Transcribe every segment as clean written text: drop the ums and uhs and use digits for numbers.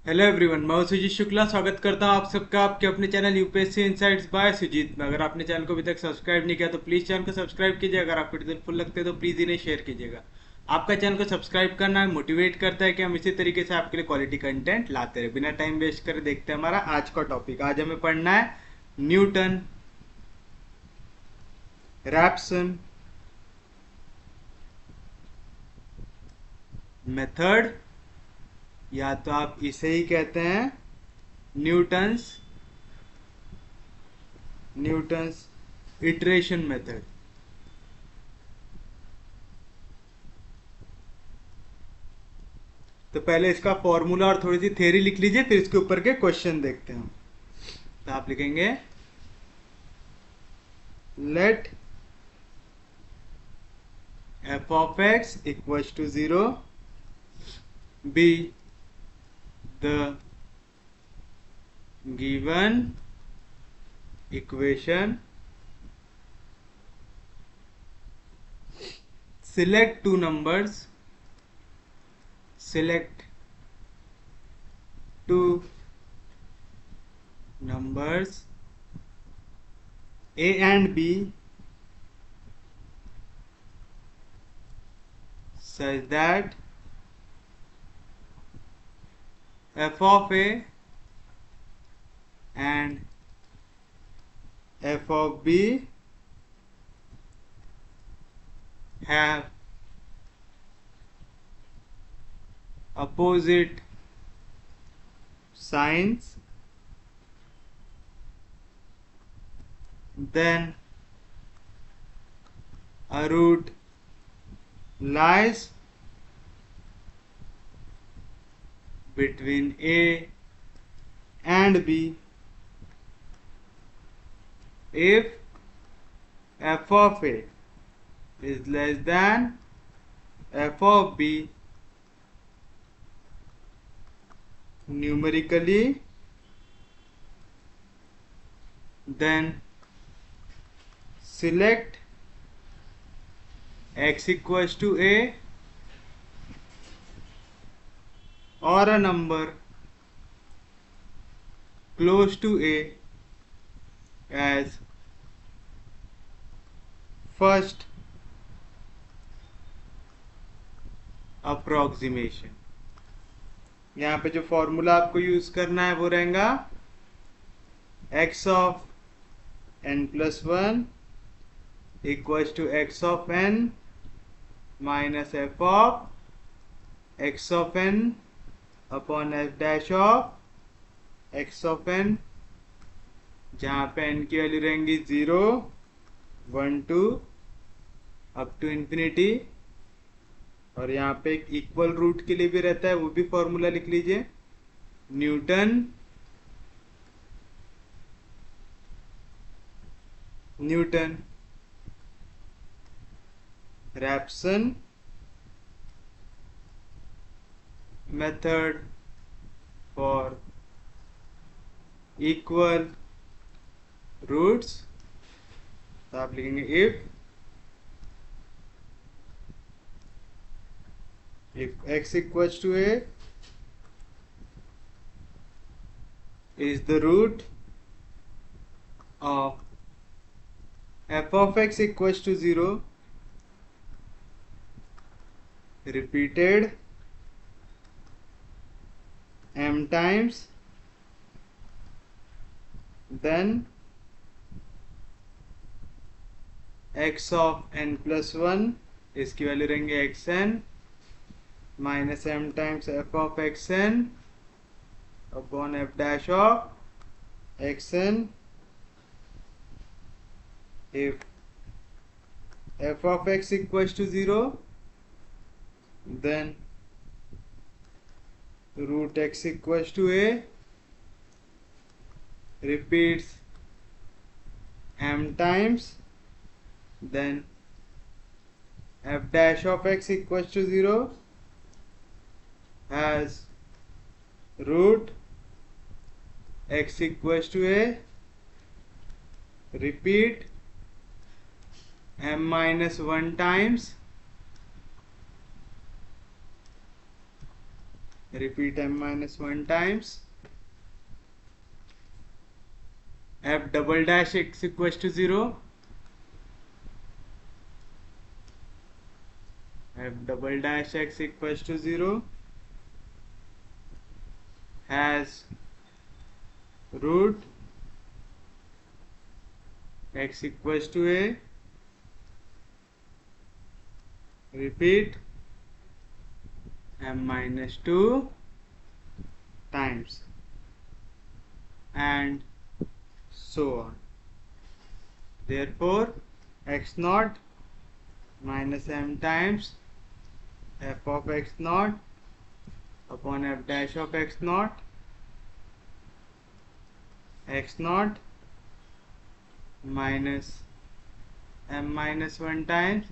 Hello everyone, मैं हूं सुजीत शुक्ला। स्वागत करता हूं आप सबका आपके अपने channel UPSC insights by Sujit में। अगर आपने चैनल को अभी तक सब्सक्राइब नहीं किया तो प्लीज़ चैनल को सब्सक्राइब कीजिए। अगर आपको हेल्पफुल लगते हैं तो प्लीज़ इन्हें शेयर कीजिएगा। आपका चैनल को सब्सक्राइब करना है मोटिवेट करता है कि हम इसी तरीके से आपके लिए क्वालिटी कंटेंट लाते रहे। बिना टाइम वेस्ट करे देखते हैं हमारा आज का टॉपिक। आज हमें पढ़ना है न्यूटन, रैप्सन मेथड, या तो आप इसे ही कहते हैं न्यूटन्स न्यूटन्स इटरेशन मेथड। तो पहले इसका फॉर्मूला और थोड़ी सी थ्योरी लिख लीजिए, फिर इसके ऊपर के क्वेश्चन देखते हैं। तो आप लिखेंगे let F of x equals to zero be the given equation, select two numbers, select two numbers a and b such that f of a and f of b have opposite signs, then a root lies between a and b if f of a is less than f of b numerically, then select x equals to a or a number close to a as first approximation। यहाँ पे जो formula आपको use करना है वो रहेगा x of n plus one equals to x of n minus f of x of n upon f dash of x of n, जहाँ पे n की वैल्यू रहेंगी 0 1 2 अप टू इंफिनिटी। और यहाँ पे एक इक्वल रूट के लिए भी रहता है, वो भी फॉर्मूला लिख लीजिए। Newton Newton Raphson method for equal roots. तो आप लिखेंगे if x equals to a is the root of f of x equals to 0 repeated m times, then x of n plus 1 इसकी वैल्यू रहेंगे xn minus m times f of xn upon f dash of xn if f of x equals to 0 then root x equals to a repeats m times, then f dash of x equals to 0 has root x equals to a repeat m minus 1 times repeat m minus 1 times, f double dash x equals to 0, f double dash x equals to 0 has root x equals to a, repeat m minus 2 times, and so on. Therefore x naught minus m times f of x naught upon f dash of x naught, x naught minus m minus 1 times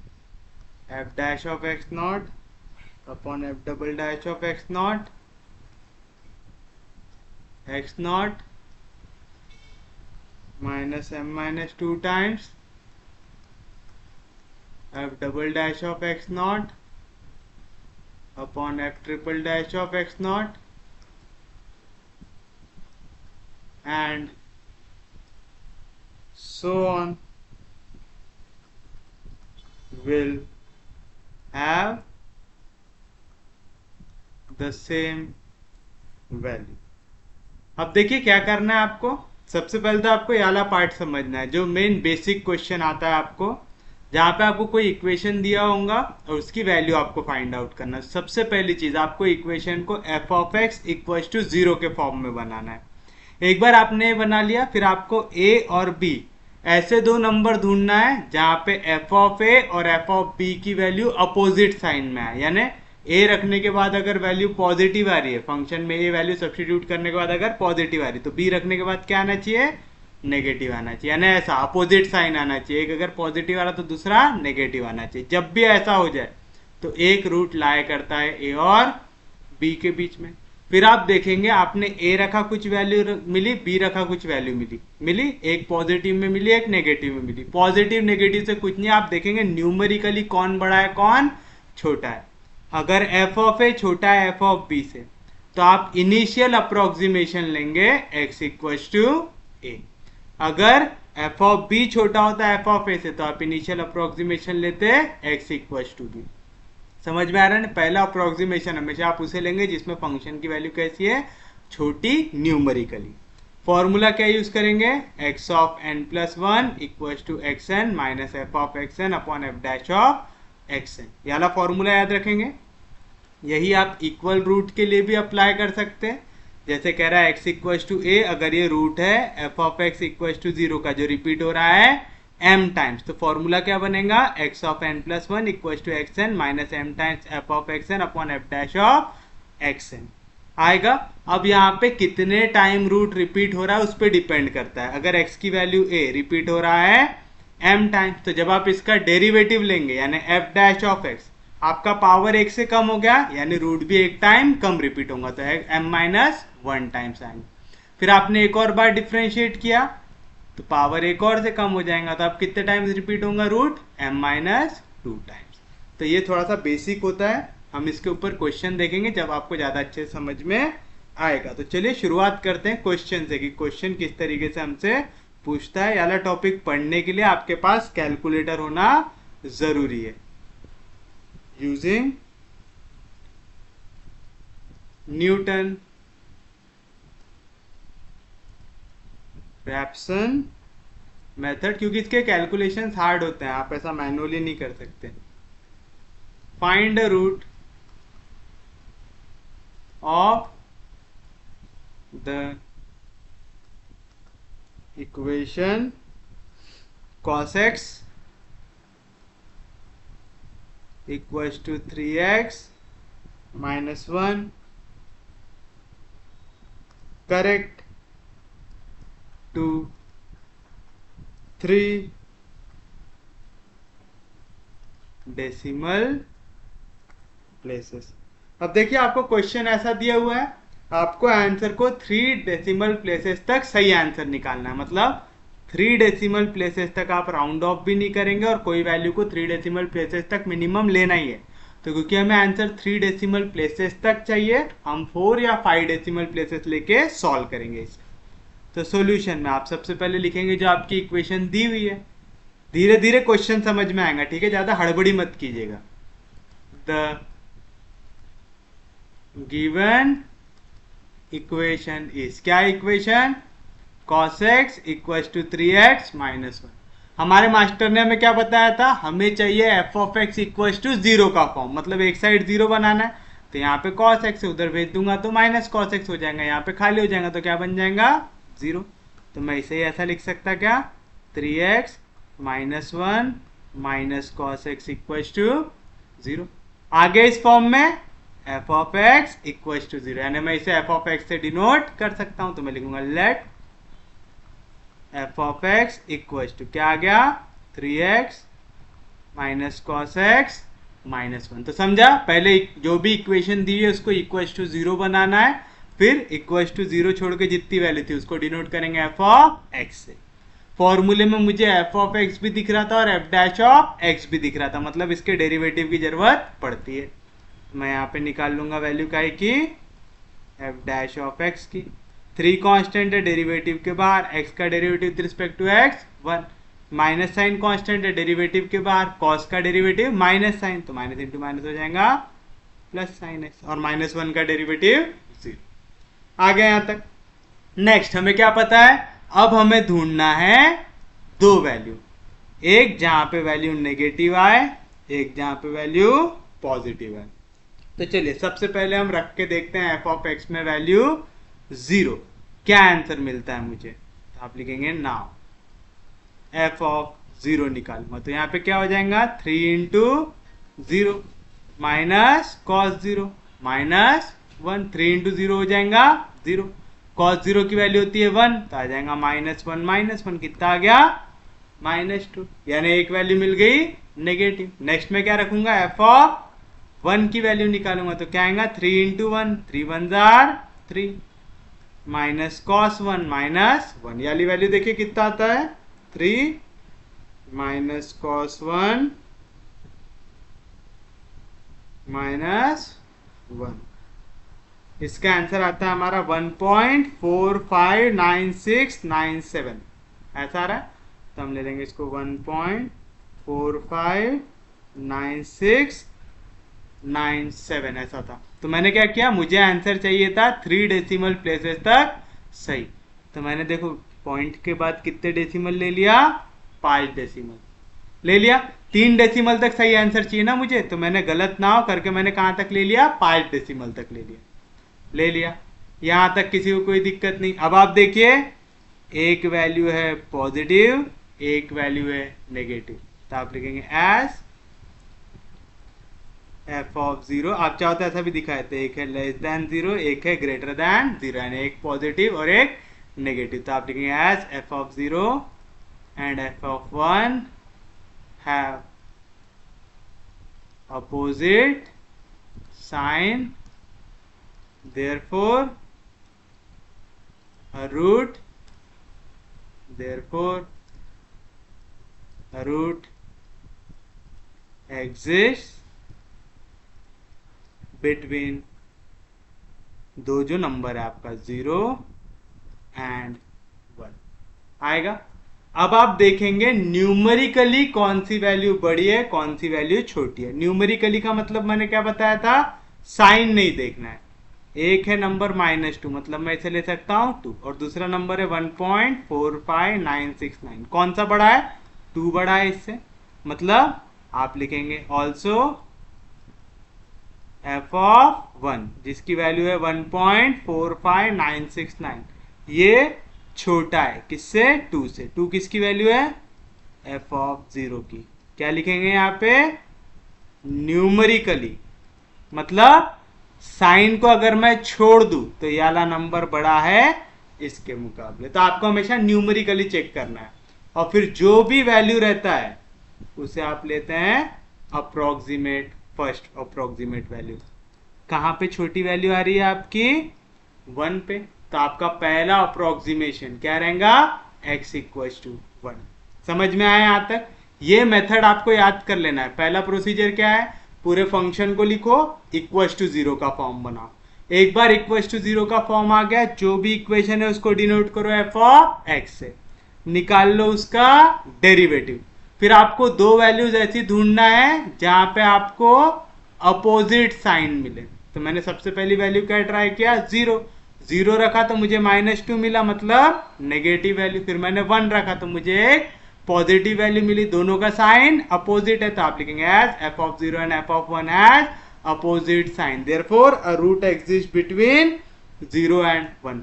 f dash of x naught upon f double dash of x naught, x naught minus m minus 2 times f double dash of x naught upon f triple dash of x naught, and so on, will have the same value. अब देखिए क्या करना है आपको। सबसे पहले तो आपको ये वाला पार्ट समझना है, जो मेन बेसिक क्वेश्चन आता है आपको, जहाँ पे आपको कोई इक्वेशन दिया होगा और उसकी वैल्यू आपको फाइंड आउट करना है। सबसे पहली चीज आपको इक्वेशन को f of x equal to 0 के फॉर्म में बनाना है। एक बार आपने बना लिया, फिर आपको a और b ऐसे दो नंबर ढूंढना है जहाँ पे f ऑफ a और f ऑफ b की वैल्यू अपोजिट साइन में है, यानी a रखने के बाद अगर वैल्यू पॉजिटिव आ रही है, फंक्शन में a वैल्यू सब्स्टिट्यूट करने के बाद अगर पॉजिटिव आ रही है, तो b रखने के बाद क्या आना चाहिए, नेगेटिव आना चाहिए, यानी ऐसा अपोजिट साइन आना चाहिए। एक अगर पॉजिटिव आ रहा तो दूसरा नेगेटिव आना चाहिए। जब भी ऐसा हो जाए तो एक रूट लाया करता है a और b के बीच में। फिर आप देखेंगे आपने a रखा कुछ वैल्यू मिली, b रखा कुछ वैल्यू मिली, एक पॉजिटिव में मिली, एक नेगेटिव में मिली। पॉजिटिव नेगेटिव से कुछ नहीं, आप देखेंगे न्यूमेरिकली कौन बड़ा है कौन छोटा है। अगर f ऑफ a छोटा है f ऑफ b से, तो आप इनिशियल अप्रोक्सीमेशन लेंगे x इक्वल्स टू a। अगर f ऑफ b छोटा होता है f ऑफ a से, तो आप इनिशियल अप्रोक्सीमेशन लेते हैं x इक्वल्स टू b। समझ में आ रहा है ना? पहला अप्रोक्सीमेशन हमेशा आप उसे लेंगे जिसमें फंक्शन की वैल्यू कैसी है, छोटी न्यूमेरिकली। फॉर्मूला क्या यूज करेंगे, x of n plus 1 equals to xn minus f of xn upon f dash of xn। ये वाला फॉर्मूला याद रखेंगे। यही आप इक्वल रूट के लिए भी अप्लाई कर सकते हैं। जैसे कह रहा है x इक्वल्स टू a, अगर ये रूट है f of x equals to 0 का, जो रिपीट हो रहा है m टाइम्स, तो फॉर्मूला क्या बनेगा, x of n plus 1 equals to xn minus m times f of xn upon f dash of xn आएगा। अब यहाँ पे कितने टाइम रूट रिपीट हो रहा है उस पर डिपेंड करता है। अगर x की वैल्यू a रिपीट हो रहा है m टाइम्स, तो जब आप इसका डेरिवेटिव लेंगे यानी f डैश ऑफ x, आपका पावर एक से कम हो गया, यानी रूट भी एक टाइम कम रिपीट होगा, तो m माइनस 1 टाइम्स आएंगे। फिर आपने एक और बार डिफ्रेंशिएट किया तो पावर एक और से कम हो जाएगा, तो आप कितने टाइम्स रिपीट होगा रूट, m माइनस 2 टाइम्स। तो ये थोड़ा सा बेसिक होता है, हम इसके ऊपर क्वेश्चन देखेंगे जब आपको ज्यादा अच्छे से समझ में आएगा। तो चलिए शुरुआत करते हैं क्वेश्चन से कि क्वेश्चन किस तरीके से हमसे पूछता है। वाला टॉपिक पढ़ने के लिए आपके पास कैलकुलेटर होना जरूरी है। यूजिंग न्यूटन रैप्सन मेथड, क्योंकि इसके कैलकुलेशंस हार्ड होते हैं, आप ऐसा मैनुअली नहीं कर सकते। Find the root of the equation cos x equals to 3x minus 1 correct to 3 decimal places. अब देखिए आपको क्वेश्चन ऐसा दिया हुआ है, आपको आंसर को 3 डेसिमल प्लेसेस तक सही आंसर निकालना है। मतलब 3 डेसिमल प्लेसेस तक आप राउंड ऑफ भी नहीं करेंगे और कोई वैल्यू को 3 डेसिमल प्लेसेस तक मिनिमम लेना ही है। तो क्योंकि हमें आंसर 3 डेसिमल प्लेसेस तक चाहिए, हम 4 या 5 डेसिमल प्लेसेस लेके सॉल्व करेंगे इसे। तो सॉल्यूशन में आप सबसे पहले लिखेंगे जो आपकी इक्वेशन दी हुई है, धीरे धीरे क्वेश्चन समझ में आएगा, ठीक है, ज्यादा हड़बड़ी मत कीजिएगा। द गिवन इक्वेशन इज, क्या equation, cos x equal to 3x minus 1। हमारे मास्टर ने हमें क्या बताया था, हमें चाहिए f of x equal to 0 का फॉर्म, मतलब एक साइड 0 बनाना है, तो यहाँ पे cos x उधर भेज दूंगा तो माइनस cos x हो जाएगा, यहाँ पे खाली हो जाएगा तो क्या बन जाएगा 0। तो मैं इसे ऐसा लिख सकता क्या, 3x minus 1 minus cos x equal to 0। आगे इस फॉर्म में f of x equal to 0, यानी मैं इसे f ऑफ x से डिनोट कर सकता हूं, तो मैं लिखूंगा let f of x equal to क्या आ गया 3x minus cos x minus 1। तो समझा, पहले जो भी इक्वेशन दी है उसको इक्वल टू 0 बनाना है, फिर इक्वल टू 0 छोड़ के जितनी वैल्यू थी उसको डिनोट करेंगे f ऑफ x से। फॉर्मूले में मुझे f ऑफ x भी दिख रहा था और f डैश ऑफ x भी दिख रहा था, मतलब इसके डेरिवेटिव की जरूरत पड़ती है। मैं यहाँ पे निकाल लूंगा वैल्यू काय की, f डैश ऑफ x की। 3 कांस्टेंट है डेरिवेटिव के बाहर, x का derivative with respect to x 1, minus sine constant है डेरिवेटिव के बाहर, cos का डेरिवेटिव माइनस साइन, तो माइनस इंटू माइनस हो जाएगा प्लस साइन x, और माइनस 1 का डेरिवेटिव 0। आ गया यहाँ तक। नेक्स्ट हमें क्या पता है, अब हमें ढूंढना है दो वैल्यू, एक जहां पे वैल्यू नेगेटिव आए, एक जहां पे वैल्यू पॉजिटिव आए। तो चलिए सबसे पहले हम रख के देखते हैं f ऑफ x में वैल्यू 0, क्या आंसर मिलता है मुझे। तो आप लिखेंगे नाउ f ऑफ 0 निकालूंगा, तो यहाँ पे क्या हो जाएगा 3 into 0 minus cos 0 minus 1, 3 into 0 हो जाएगा 0, cos 0 की वैल्यू होती है 1, तो आ जाएगा माइनस 1 माइनस 1 कितना आ गया -2, यानी एक वैल्यू मिल गई नेगेटिव। नेक्स्ट में क्या रखूंगा, f ऑफ 1 की वैल्यू निकालूंगा, तो क्या आएगा 3 इंटू 1, 3 1 जार 3 माइनस cos 1 माइनस 1, याली वैल्यू देखिए कितना आता है 3 माइनस cos 1 माइनस 1। इसका आंसर आता है हमारा 1.459697, ऐसा आ रहा है, तो हम ले लेंगे इसको 1.459697, ऐसा था। तो मैंने क्या किया, मुझे आंसर चाहिए था 3 डेसिमल प्लेसेस तक सही, तो मैंने देखो पॉइंट के बाद कितने डेसिमल ले लिया, 5 डेसिमल ले लिया। 3 डेसिमल तक सही आंसर चाहिए ना मुझे, तो मैंने गलत ना हो करके मैंने कहां तक ले लिया, 5 डेसिमल तक ले लिया। यहां तक किसी को कोई दिक्कत नहीं। अब आप देखिए एक वैल्यू है पॉजिटिव, एक वैल्यू है नेगेटिव, तो आप लिखेंगे एज f ऑफ 0, आप चाहो तो ऐसा भी दिखाए थे, एक है लेस देन 0, एक है ग्रेटर देन 0, यानी एक पॉजिटिव और एक नेगेटिव, तो आप लिखेंगे as f of 0 and f of 1 have opposite sign, therefore a root exists between दो जो नंबर है आपका 0 एंड 1 आएगा। अब आप देखेंगे न्यूमेरिकली कौन सी वैल्यू बड़ी है, कौन सी वैल्यू छोटी है। न्यूमेरिकली का मतलब मैंने क्या बताया था, साइन नहीं देखना है। एक है नंबर -2, मतलब मैं इसे ले सकता हूं 2, और दूसरा नंबर है 1.45969, कौन सा बड़ा है, 2 बड़ा है इससे, मतलब आप लिखेंगे ऑल्सो f ऑफ 1 जिसकी वैल्यू है 1.45969, ये छोटा है किससे, 2 से। 2 किसकी वैल्यू है, f ऑफ 0 की। क्या लिखेंगे यहाँ पे, न्यूमेरिकली, मतलब साइन को अगर मैं छोड़ दूं तो ये वाला नंबर बड़ा है इसके मुकाबले। तो आपको हमेशा न्यूमेरिकली चेक करना है, और फिर जो भी वैल्यू रहता है उसे आप लेते हैं अप्रोक्सीमेट, फर्स्ट अप्रोक्सीमेट वैल्यू। कहां पे छोटी वैल्यू आ रही है आपकी, 1 पे, तो आपका पहला अप्रोक्सीमेशन क्या रहेगा, x इक्वल टू 1। समझ में आया यहां तक। ये मेथड आपको याद कर लेना है। पहला प्रोसीजर क्या है, पूरे फंक्शन को लिखो, इक्वल्स टू 0 का फॉर्म बनाओ। एक बार इक्वल्स टू 0 का फॉर्म आ गया, जो भी इक्वेशन है उसको डिनोट करो एफ ऑफ एक्स से, निकाल लो उसका डेरिवेटिव। फिर आपको दो वैल्यूज ऐसी ढूंढना है जहां पे आपको अपोजिट साइन मिले। तो मैंने सबसे पहली वैल्यू क्या ट्राई किया, 0। 0 रखा तो मुझे -2 मिला, मतलब नेगेटिव वैल्यू। फिर मैंने 1 रखा तो मुझे एक पॉजिटिव वैल्यू मिली। दोनों का साइन अपोजिट है तो आप लिखेंगे as F of 0 and F of 1 as opposite sign, therefore a root exist between 0 and 1।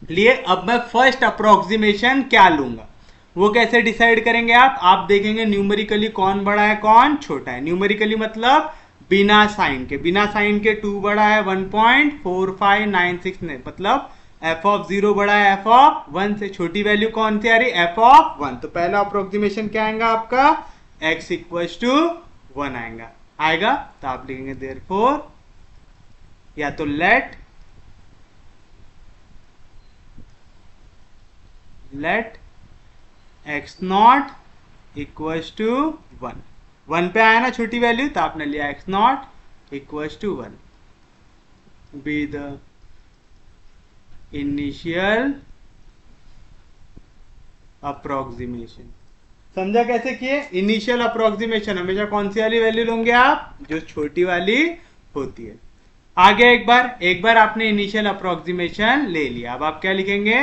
लिए अब मैं फर्स्ट अप्रोक्सीमेशन क्या लूंगा, वो कैसे डिसाइड करेंगे आप देखेंगे न्यूमेरिकली कौन बड़ा है कौन छोटा है। न्यूमेरिकली मतलब बिना साइन के, 2 बड़ा है 1.4596 नहीं, मतलब एफ ऑफ 0 बड़ा है एफ ऑफ 1 से। छोटी वैल्यू कौन सी आ रही, एफ ऑफ 1। तो पहला अप्रोक्सीमेशन क्या आएगा आपका, x इक्वल्स टू 1 आएगा। तो आप लिखेंगे देयरफॉर, या तो late x naught equals to 1। 1 पे आया ना छोटी वैल्यू, तो आपने लिया x naught equals to 1 be the initial approximation. समझा कैसे किए, इनिशियल अप्रोक्सीमेशन हमेशा कौन सी वाली वैल्यू लोगे आप, जो छोटी वाली होती है। आगे एक बार आपने इनिशियल अप्रोक्सीमेशन ले लिया, अब आप क्या लिखेंगे,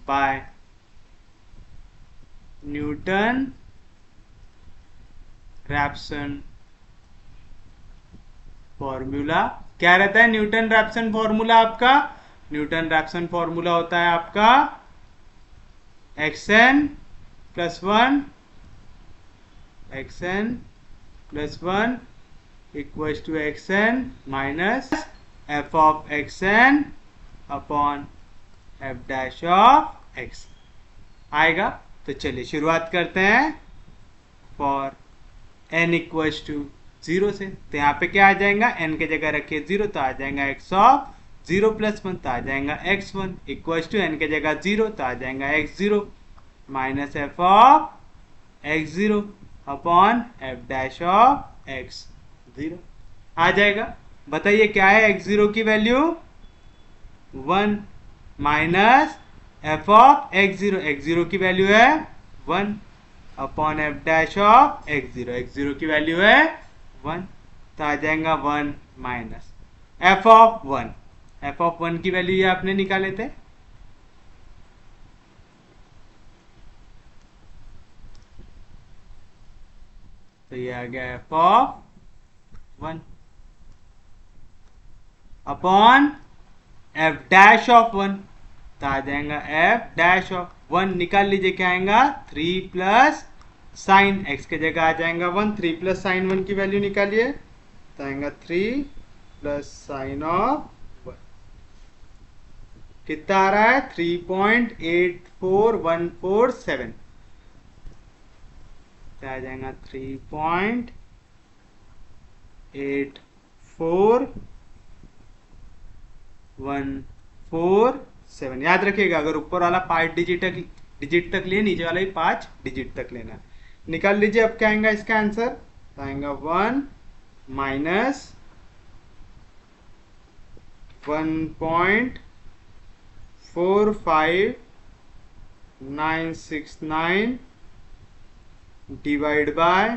बाय न्यूटन रैप्सन फॉर्मूला। क्या रहता है न्यूटन रैप्सन फॉर्मूला आपका, न्यूटन रैप्सन फॉर्मूला होता है आपका xn plus 1 equals to xn minus f of xn upon f dash of x आएगा। तो चलिए शुरुआत करते हैं फॉर n इक्वल्स टू 0 से। तो यहाँ पे क्या आ जाएगा, n के जगह रखिए 0 तो आ जाएगा x ऑफ 0 प्लस 1 तो आ जाएगा x1 इक्वल्स टू n के जगह 0 तो आ जाएगा x0 minus f of x0 upon f dash of x0 आ जाएगा। बताइए क्या है x0 की value 1 minus f of x0 की वैल्यू है 1 upon f dash of x0 की वैल्यू है 1 तो आ जाएगा 1 माइनस f ऑफ 1 की वैल्यू ये आपने निकाले थे, तो ये आ गया f of 1 upon f dash of 1 तो आ जाएगा f डैश ऑफ 1। निकाल लीजिए क्या आएगा, 3 प्लस साइन x के जगह आ जाएगा 1, 3 प्लस साइन 1 की वैल्यू निकालिए तो आएगा 3 प्लस साइन ऑफ 1। कितना आ रहा है 3.84147 तो आ जाएगा 3.84147। याद रखिएगा अगर ऊपर वाला 5 डिजिट तक लिए, नीचे वाला ही 5 डिजिट तक लेना। निकाल लीजिए अब क्या आएगा इसका आंसर, तो आएगा 1 माइनस 1.45969 डिवाइड बाय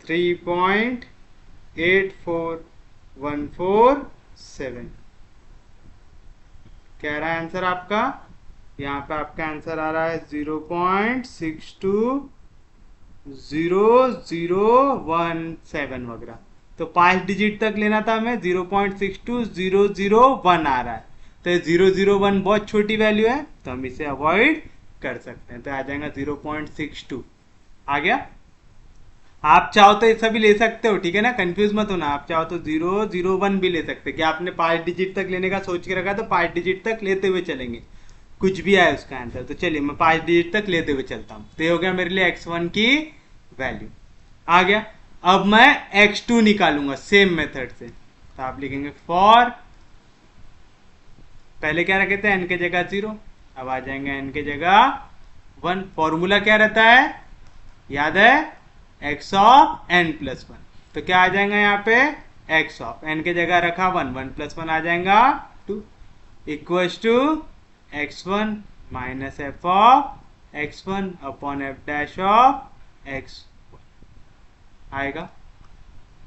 3.84147। क्या रहा है आंसर आपका, यहाँ पे आपका आंसर आ रहा है 0.620017 वगैरह। तो 5 डिजिट तक लेना था हमें, 0.62001 आ रहा है। तो 001 बहुत छोटी वैल्यू है तो हम इसे अवॉइड कर सकते हैं, तो आ जाएगा 0.62 आ गया। आप चाहो तो ऐसा भी ले सकते हो, ठीक है ना, कंफ्यूज मत होना। आप चाहो तो 001 भी ले सकते हैं, कि आपने 5 डिजिट तक लेने का सोच के रखा तो 5 डिजिट तक लेते हुए चलेंगे, कुछ भी आए उसका आंसर। तो चलिए मैं 5 डिजिट तक लेते हुए चलता हूँ। तो ये हो गया मेरे लिए x1 की वैल्यू आ गया। अब मैं x2 निकालूंगा सेम मेथड से, तो आप लिखेंगे फॉर, पहले क्या रखे थे n के जगह 0, अब आ जाएंगे n के जगह 1। फॉर्मूला क्या रहता है याद है, x ऑफ n प्लस 1। तो क्या आ जाएगा यहाँ पे x ऑफ n के जगह रखा 1, 1 + 1 आ जाएगा 2 equals to x1 minus F of x1 upon F dash of x1 आएगा।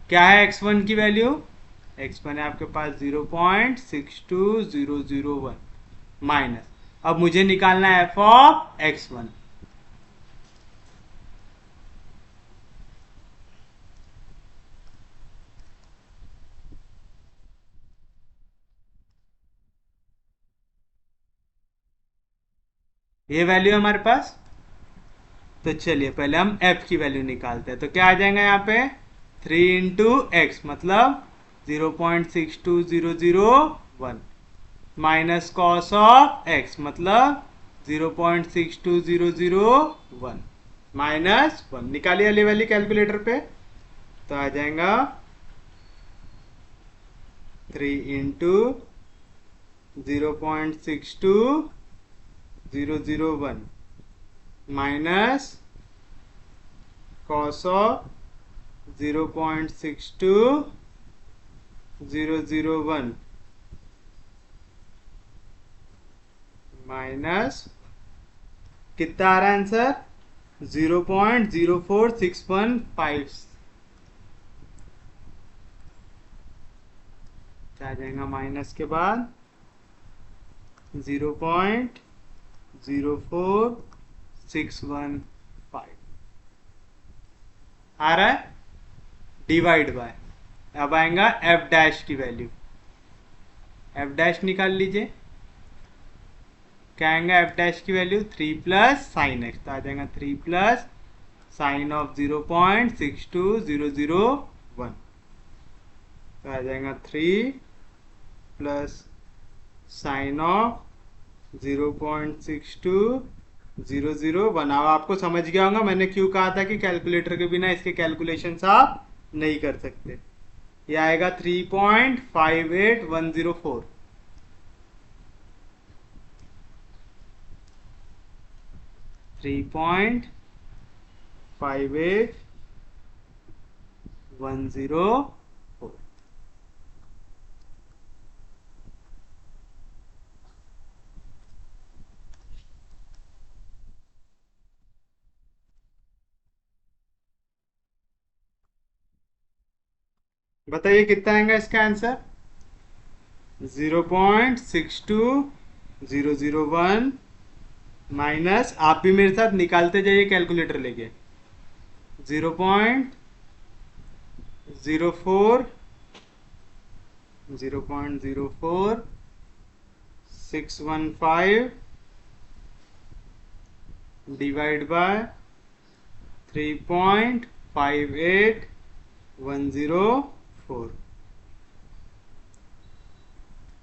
क्या है x1 की वैल्यू? x1 है आपके पास 0.62001 माइनस, अब मुझे निकालना है f ऑफ x1। ये वैल्यू है हमारे पास। तो चलिए पहले हम f की वैल्यू निकालते हैं। तो क्या आ जाएगा यहाँ पे 3 इंटू एक्स मतलब 0.62001 माइनस कॉस ऑफ x मतलब 0.62001 माइनस 1 निकालिए वाली वैल्यू कैलकुलेटर पे। तो आ जाएगा 3 into 0.62001 minus cos of 0.62001 minus कितना आ रहा है आंसर 0.04615 आ जाएगा माइनस के बाद 0.04615 आ रहा है डिवाइड बाय। अब आएगा एफ डैश की वैल्यू, एफ डैश निकाल लीजिए। क्या आएगा एफ डैश की वैल्यू 3 प्लस साइन एक्स, तो आ जाएगा 3 प्लस साइन ऑफ 0.62001 तो आ जाएगा 3 प्लस साइन ऑफ 0.62001। अब आपको समझ गया होगा मैंने क्यों कहा था कि कैलकुलेटर के बिना इसके कैलकुलेशंस आप नहीं कर सकते। ये आएगा 3.58104 3.58104। बताइए कितना आएगा इसका आंसर 0.62001 माइनस, आप भी मेरे साथ निकालते जाइए कैलकुलेटर लेके 0.04 0.04615 डिवाइड बाय 3.58104।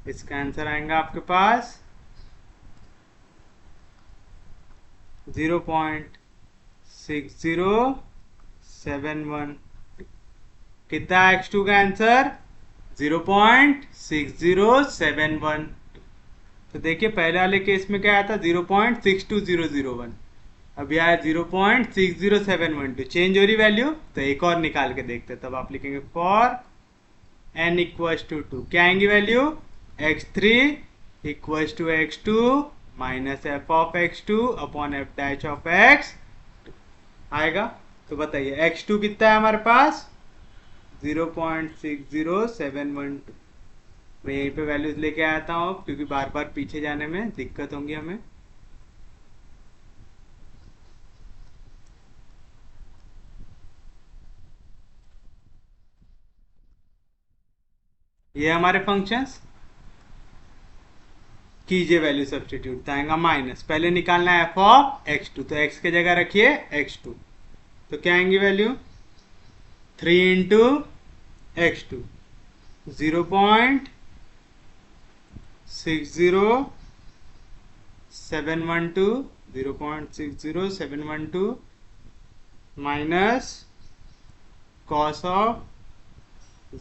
इसका आंसर आएगा आपके पास 0.6071। कितना x2 का आंसर 0.60712। तो देखिए पहले वाले केस में क्या आया था 0.62001, अभी आया 0.60712। चेंज हो रही वैल्यू, तो एक और निकाल के देखते हैं। तब आप लिखेंगे फॉर n इक्वल्स टू 2 क्या आएंगी value x3 equals to x2 minus F of x2 upon F dash of x आएगा। तो बताइए x2 कितना है हमारे पास 0.60712। मैं यहीं पे वैल्यूज लेके आता हूँ क्योंकि बार बार पीछे जाने में दिक्कत होंगी हमें। ये हमारे फंक्शंस कीजिए वैल्यू सब्सटीट्यूट, आएगा माइनस, पहले निकालना है एफ ऑफ x2, तो x के जगह रखिए x2। तो क्या आएंगी value 3 into x2 0.60712 minus cos of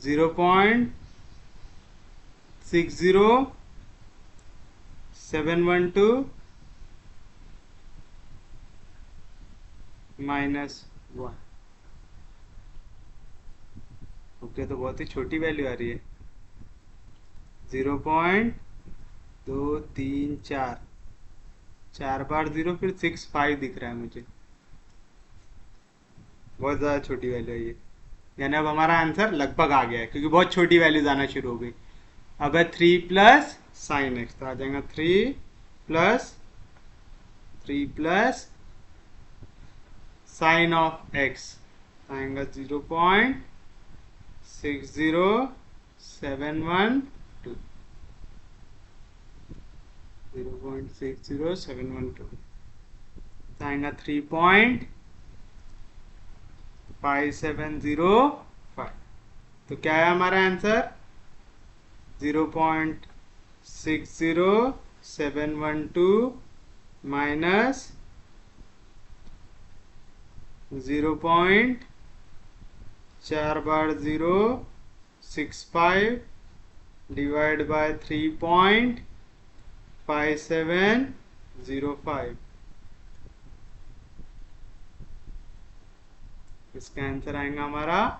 0.60712 minus 1। Okay, तो बहुत ही छोटी वैल्यू आ रही है। 0.234, 4 बार 0, फिर 65 दिख रहा है मुझे। बहुत ज़्यादा छोटी वैल्यू है ये, यानी अब हमारा आंसर लगभग आ गया है क्योंकि बहुत छोटी वैल्यूज आना शुरू हो गई। अब है 3 प्लस साइन एक्स, तो आ जाएगा 3 प्लस साइन ऑफ एक्स, आएगा 0.60712, 0.60712, आएगा 3.5705। तो क्या है हमारा answer? 0.60712 minus 0.4 bar 065 divide by 3.5705। इसका आंसर आएगा हमारा,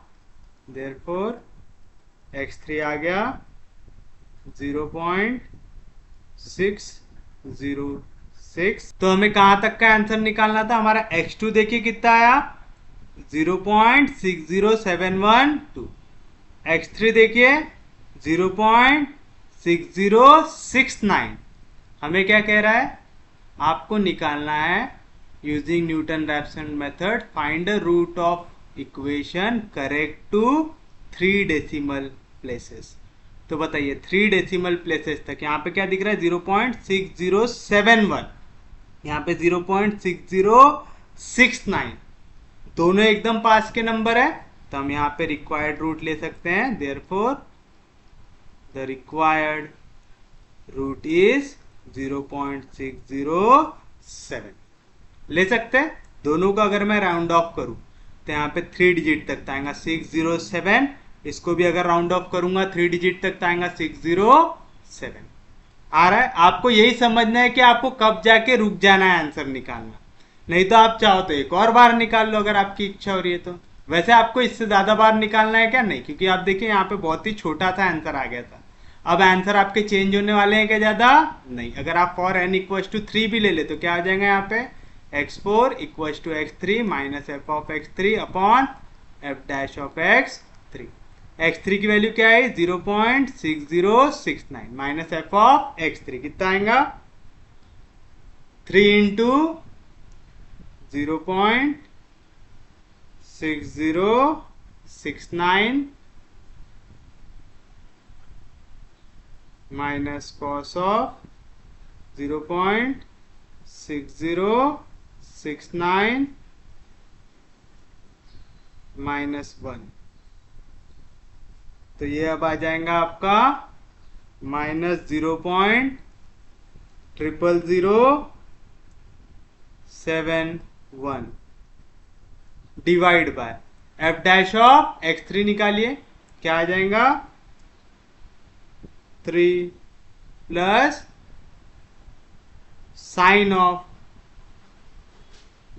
देयरफॉर x3 आ गया 0.606। तो हमें कहां तक का आंसर निकालना था? हमारा x2 देखिए कितना आया, 0.60712। x3 देखिए 0.6069। हमें क्या कह रहा है? आपको निकालना है using Newton Raphson method, find the root of equation correct to 3 decimal places. तो बताइए 3 डेसिमल प्लेसेस तक, यहाँ पे क्या दिख रहा है? 0.6071, यहाँ पे 0.6069, दोनों एकदम पास के नंबर है, तो हम यहाँ पे रिक्वायर्ड रूट ले सकते हैं। Therefore the required root is 0.607 ले सकते हैं। दोनों का अगर मैं राउंड ऑफ करूं तो यहाँ पे 3 डिजिट तक आएगा 607, इसको भी अगर राउंड ऑफ करूंगा 3 डिजिट तक आएगा 607। आ रहा है? आपको यही समझना है कि आपको कब जाके रुक जाना है आंसर निकालना, नहीं तो आप चाहो तो एक और बार निकाल लो अगर आपकी इच्छा हो रही है तो। वैसे आपको इससे ज्यादा बार निकालना है क्या? नहीं, क्योंकि आप देखिए यहाँ पे बहुत ही छोटा सा आंसर आ गया था। अब आंसर आपके चेंज होने वाले हैं क्या ज्यादा? नहीं। अगर आप फॉर n इक्वल्स टू 3 भी ले ले तो क्या आ जाएगा यहाँ पे? x4 equals to x3 minus f of x3 upon f dash of x3। x3 की वैल्यू क्या है? 0.6069 माइनस f ऑफ x3 कितना आएगा? 3 into 0.6069 minus cos of 0.6069 minus 1। तो ये अब आ जाएगा आपका minus 0.0007 divide by f dash of x3 निकालिए, क्या आ जाएगा? 3 प्लस साइन ऑफ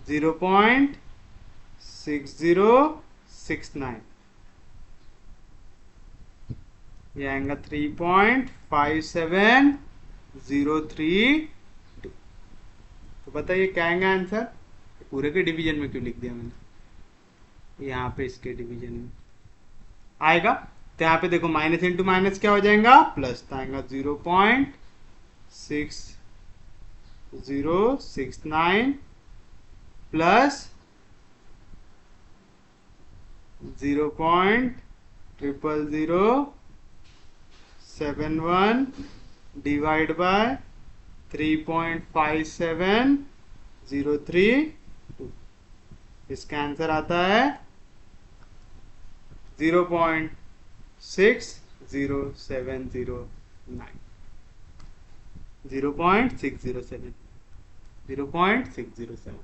0.6069, ये आएगा 3.5703। तो बताइए क्या आएगा आंसर? पूरे के डिवीजन में क्यों लिख दिया मैंने? यहाँ पे इसके डिवीजन में आएगा, तो यहाँ पे देखो माइनस इंटू माइनस क्या हो जाएगा? प्लस, तो आएगा 0.6069 प्लस 0.0071 डिवाइड बाय 3.5703। इसका आंसर आता है 0.6079, 0.607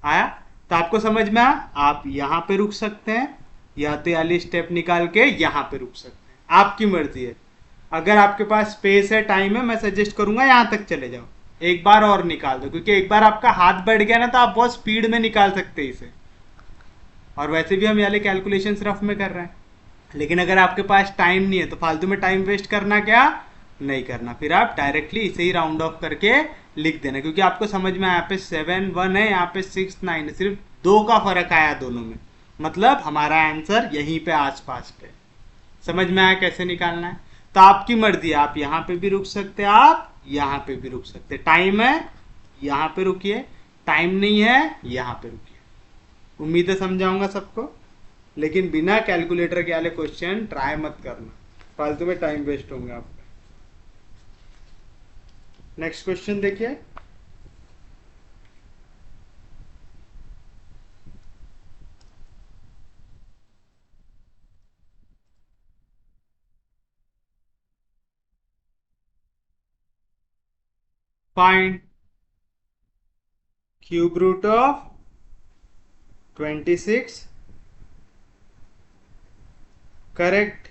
आया? तो आपको समझ में आया? आप यहां पे रुक सकते हैं या तो वाली स्टेप निकाल के यहां पे रुक सकते हैं, आपकी मर्जी है। अगर आपके पास स्पेस है, टाइम है, मैं सजेस्ट करूंगा यहां तक चले जाओ, एक बार और निकाल दो, क्योंकि एक बार आपका हाथ बढ़ गया ना तो आप बहुत स्पीड में निकाल सकते हैं इसे। और वैसे भी हम वाले कैलकुलेशन रफ में कर रहे हैं, लेकिन अगर आपके पास टाइम नहीं है तो फालतू में टाइम वेस्ट करना क्या नहीं करना, फिर आप डायरेक्टली इसे ही राउंड ऑफ करके लिख देना, क्योंकि आपको समझ में यहाँ पे 7 1 है, यहाँ पे 6 9 है, सिर्फ 2 का फर्क आया दोनों में, मतलब हमारा आंसर यहीं पे आसपास पे। समझ में आया कैसे निकालना है? तो आपकी मर्जी, आप यहाँ पे भी रुक सकते हैं, आप यहाँ पे भी रुक सकते हैं। टाइम है यहाँ पे रुकिए, टाइम नहीं है यहाँ पे रुकिए। उम्मीद है समझाऊंगा सबको, लेकिन बिना कैलकुलेटर के वाले क्वेश्चन ट्राई मत करना, फालतू में टाइम वेस्ट होंगे आपका। नेक्स्ट क्वेश्चन देखिए। Find cube root of 26 correct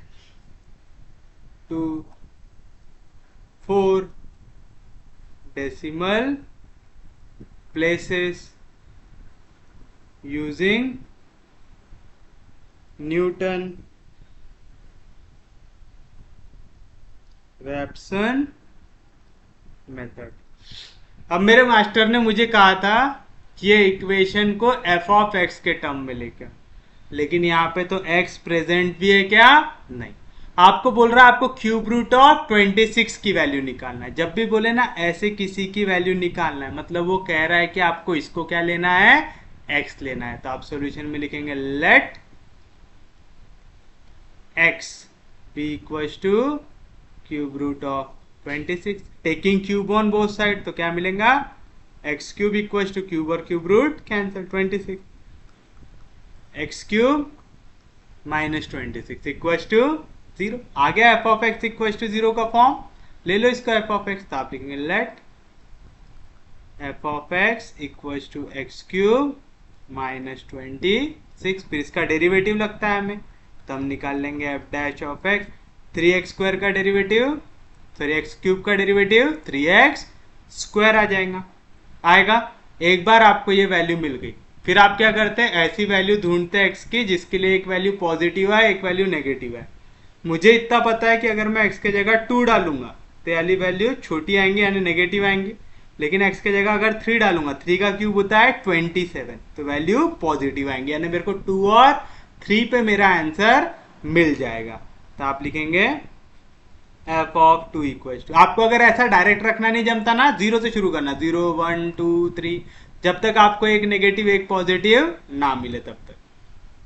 to 4 decimal places using Newton Raphson method. अब मेरे मास्टर ने मुझे कहा था कि ये इक्वेशन को f ऑफ x के टर्म में लेकर, लेकिन यहाँ पे तो x प्रेजेंट भी है क्या? नहीं। आपको बोल रहा है आपको क्यूब रूट ऑफ 26 की वैल्यू निकालना है। जब भी बोले ना ऐसे किसी की वैल्यू निकालना है, मतलब वो कह रहा है कि आपको इसको क्या लेना है? x लेना है। तो आप सॉल्यूशन में लिखेंगे let x be equals to cube root of 26, taking cube on both side, तो क्या मिलेगा? X cube equals to cube और cube root cancel, 26 x cube minus 26 equals to 0। आ गया f of x equals to 0 का form. ले लो इसका F of x, तो आप लिखेंगे let F of x equals to X cube minus 26, फिर इसका डेरिवेटिव लगता है हमें, तो हम निकाल लेंगे F dash of x, 3x square का डेरिवेटिव, सॉरी एक्स क्यूब का डेरिवेटिव 3x स्क्वायर आ जाएगा, आएगा। एक बार आपको ये वैल्यू मिल गई, फिर आप क्या करते हैं? ऐसी वैल्यू ढूंढते हैं x की जिसके लिए एक वैल्यू पॉजिटिव है एक वैल्यू नेगेटिव है। मुझे इतना पता है कि अगर मैं x के जगह 2 डालूंगा तो वाली वैल्यू छोटी आएंगी यानी नेगेटिव आएंगी, लेकिन x के जगह अगर 3 डालूंगा, 3 का क्यूब होता है 27, तो वैल्यू पॉजिटिव आएंगी, यानी मेरे को 2 और 3 पे मेरा आंसर मिल जाएगा। तो आप लिखेंगे एफ ऑफ 2 इक्वल टू, आपको अगर ऐसा डायरेक्ट रखना नहीं जमता ना, 0 से शुरू करना, 0 1 2 3, जब तक आपको एक नेगेटिव एक पॉजिटिव ना मिले तब तक।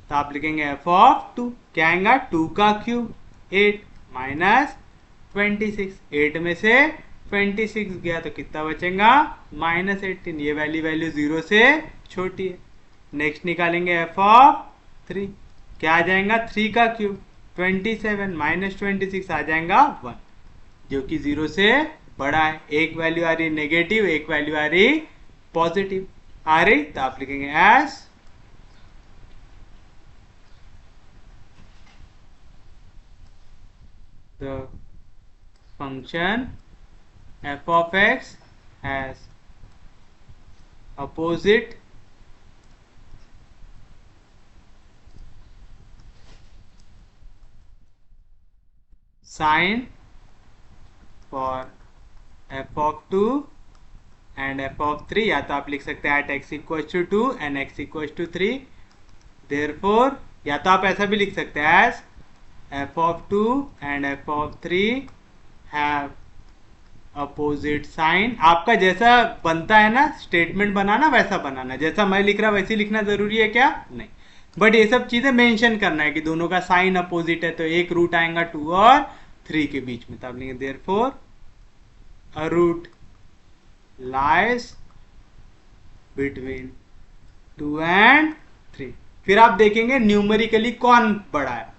तो आप लिखेंगे एफ ऑफ 2, क्या आएगा? 2 का क्यूब 8 माइनस 26, 8 में से 26 गया तो कितना बचेगा? माइनस 18। ये वैल्यू 0 से छोटी है। नेक्स्ट निकालेंगे एफ ऑफ 3, क्या आ जाएगा? 3 का क्यूब 27 माइनस 26 आ जाएगा 1, जो कि 0 से बड़ा है। एक वैल्यू आ रही नेगेटिव, एक वैल्यू आ रही पॉजिटिव आ रही, तो आप लिखेंगे as the function f of x has opposite sign for f of 2 and f of 3, या तो आप लिख सकते हैं at x equals to 2 and x equals to 3, therefore या तो आप ऐसा भी लिख सकते हैं as f of 2 and f of 3 have opposite sign। आपका जैसा बनता है ना स्टेटमेंट बनाना वैसा बनाना, जैसा मैं लिख रहा वैसे लिखना जरूरी है क्या? नहीं, बट ये सब चीजें मेंशन करना है कि दोनों का साइन अपोजिट है, तो एक रूट आएगा 2 और 3 के बीच में, तो आप लिखेंगे therefore a root lies between 2 and 3। फिर आप देखेंगे न्यूमेरिकली कौन बड़ा है।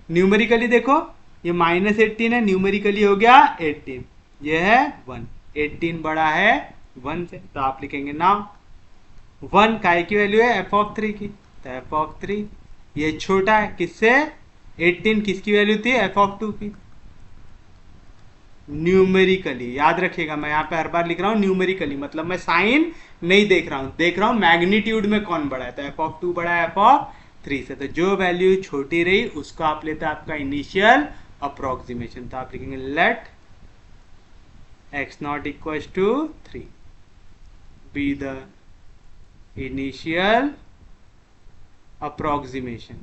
न्यूमेरिकली देखो ये माइनस 18 है, न्यूमेरिकली हो गया 18, ये है 1, 18 बड़ा है 1 से, तो आप लिखेंगे नाउ 1 काय की वैल्यू है? एफ ऑफ 3 की, तो एफ ऑफ 3 ये छोटा है किससे? 18 किसकी वैल्यू थी? एफ ऑफ 2 की। न्यूमेरिकली याद रखिएगा, मैं यहाँ पे हर बार लिख रहा हूँ न्यूमेरिकली, मतलब मैं साइन नहीं देख रहा हूँ, देख रहा हूँ मैग्नीट्यूड में कौन बड़ा है, तो एफ ऑफ 2 बड़ा है एफ ऑफ 3 से। तो जो वैल्यू छोटी रही उसको आप लेते हैं आपका इनिशियल अप्रोक्सीमेशन। तो आप लिखेंगे let x not equal to 3 be the initial approximation.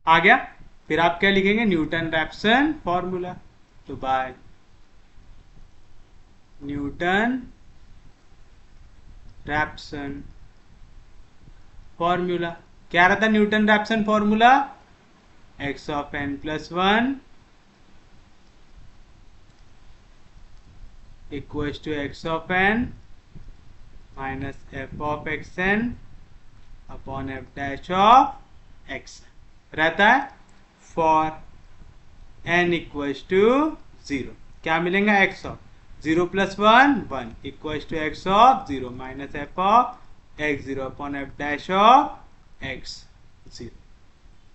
आ गया। फिर आप क्या लिखेंगे, न्यूटन रैप्सन फॉर्मूला। तो बाय न्यूटन रैप्सन फॉर्मूला क्या रहता है, Newton Raphson formula x of n plus 1 equals to x of n minus f of xn upon f dash of x रहता है फॉर n इक्वल्स टू 0। क्या मिलेगा, x of 0 plus 1 1 equals to x of 0 minus f of x0 upon f dash of x0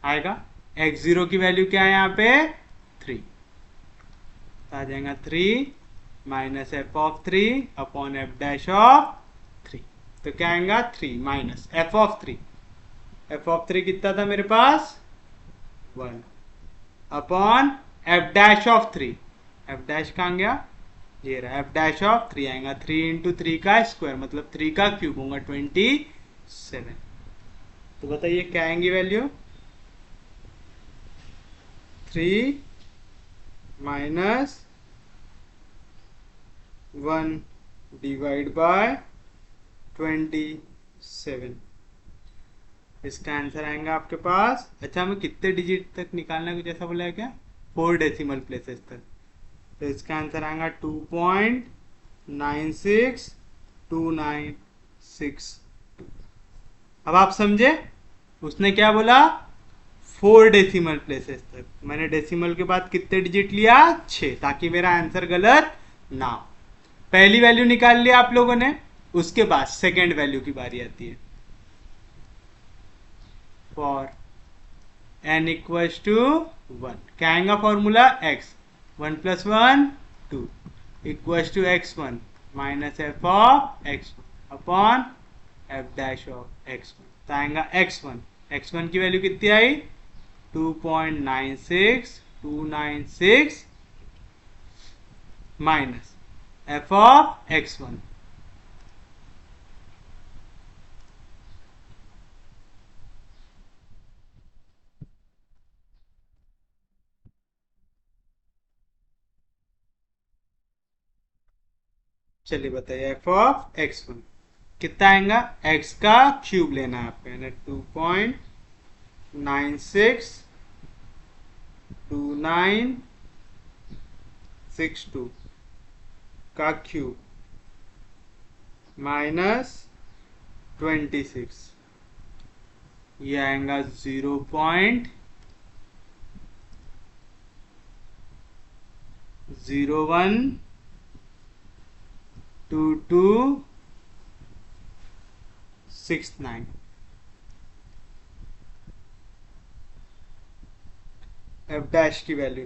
आएगा। x0 की value क्या है यहाँ पे 3, तो आ जाएगा 3 minus f of 3 upon f dash of 3। तो क्या आएगा 3 minus f of 3, f of 3 कितना था मेरे पास 1 upon f dash of 3, f dash कहाँ गया, ये रहा f डैश ऑफ 3 आएगा 3 इंटू 3 का स्क्वायर मतलब 3 का क्यूब होगा 27। तो बताइए क्या आएंगी वैल्यू 3 माइनस 1 डिवाइड बाय 27। इसका आंसर आएगा आपके पास। अच्छा हमें कितने डिजिट तक निकालना है, कुछ ऐसा बोला है क्या, 4 डेसिमल प्लेसेस तक। तो इसका आंसर आएगा 2.962962। अब आप समझे उसने क्या बोला 4 डेसिमल प्लेसेस तक, मैंने डेसिमल के बाद कितने डिजिट लिया 6, ताकि मेरा आंसर गलत ना हो। पहली वैल्यू निकाल लिया आप लोगों ने, उसके बाद सेकेंड वैल्यू की बारी आती है। फॉर n इक्वल्स टू 1 क्या आएगा formula x 1 plus 1 2 equals to x1 minus f of x1 upon f dash of x1। तो आएगा x1 की वैल्यू कितनी आई 2.96296 माइनस f ऑफ x1 चलिए बताइए f ऑफ x1 कितना आएगा, x का क्यूब लेना है आपको, यानी 2.962962 का क्यूब माइनस 26, ये आएगा 0.012269। f डैश की वैल्यू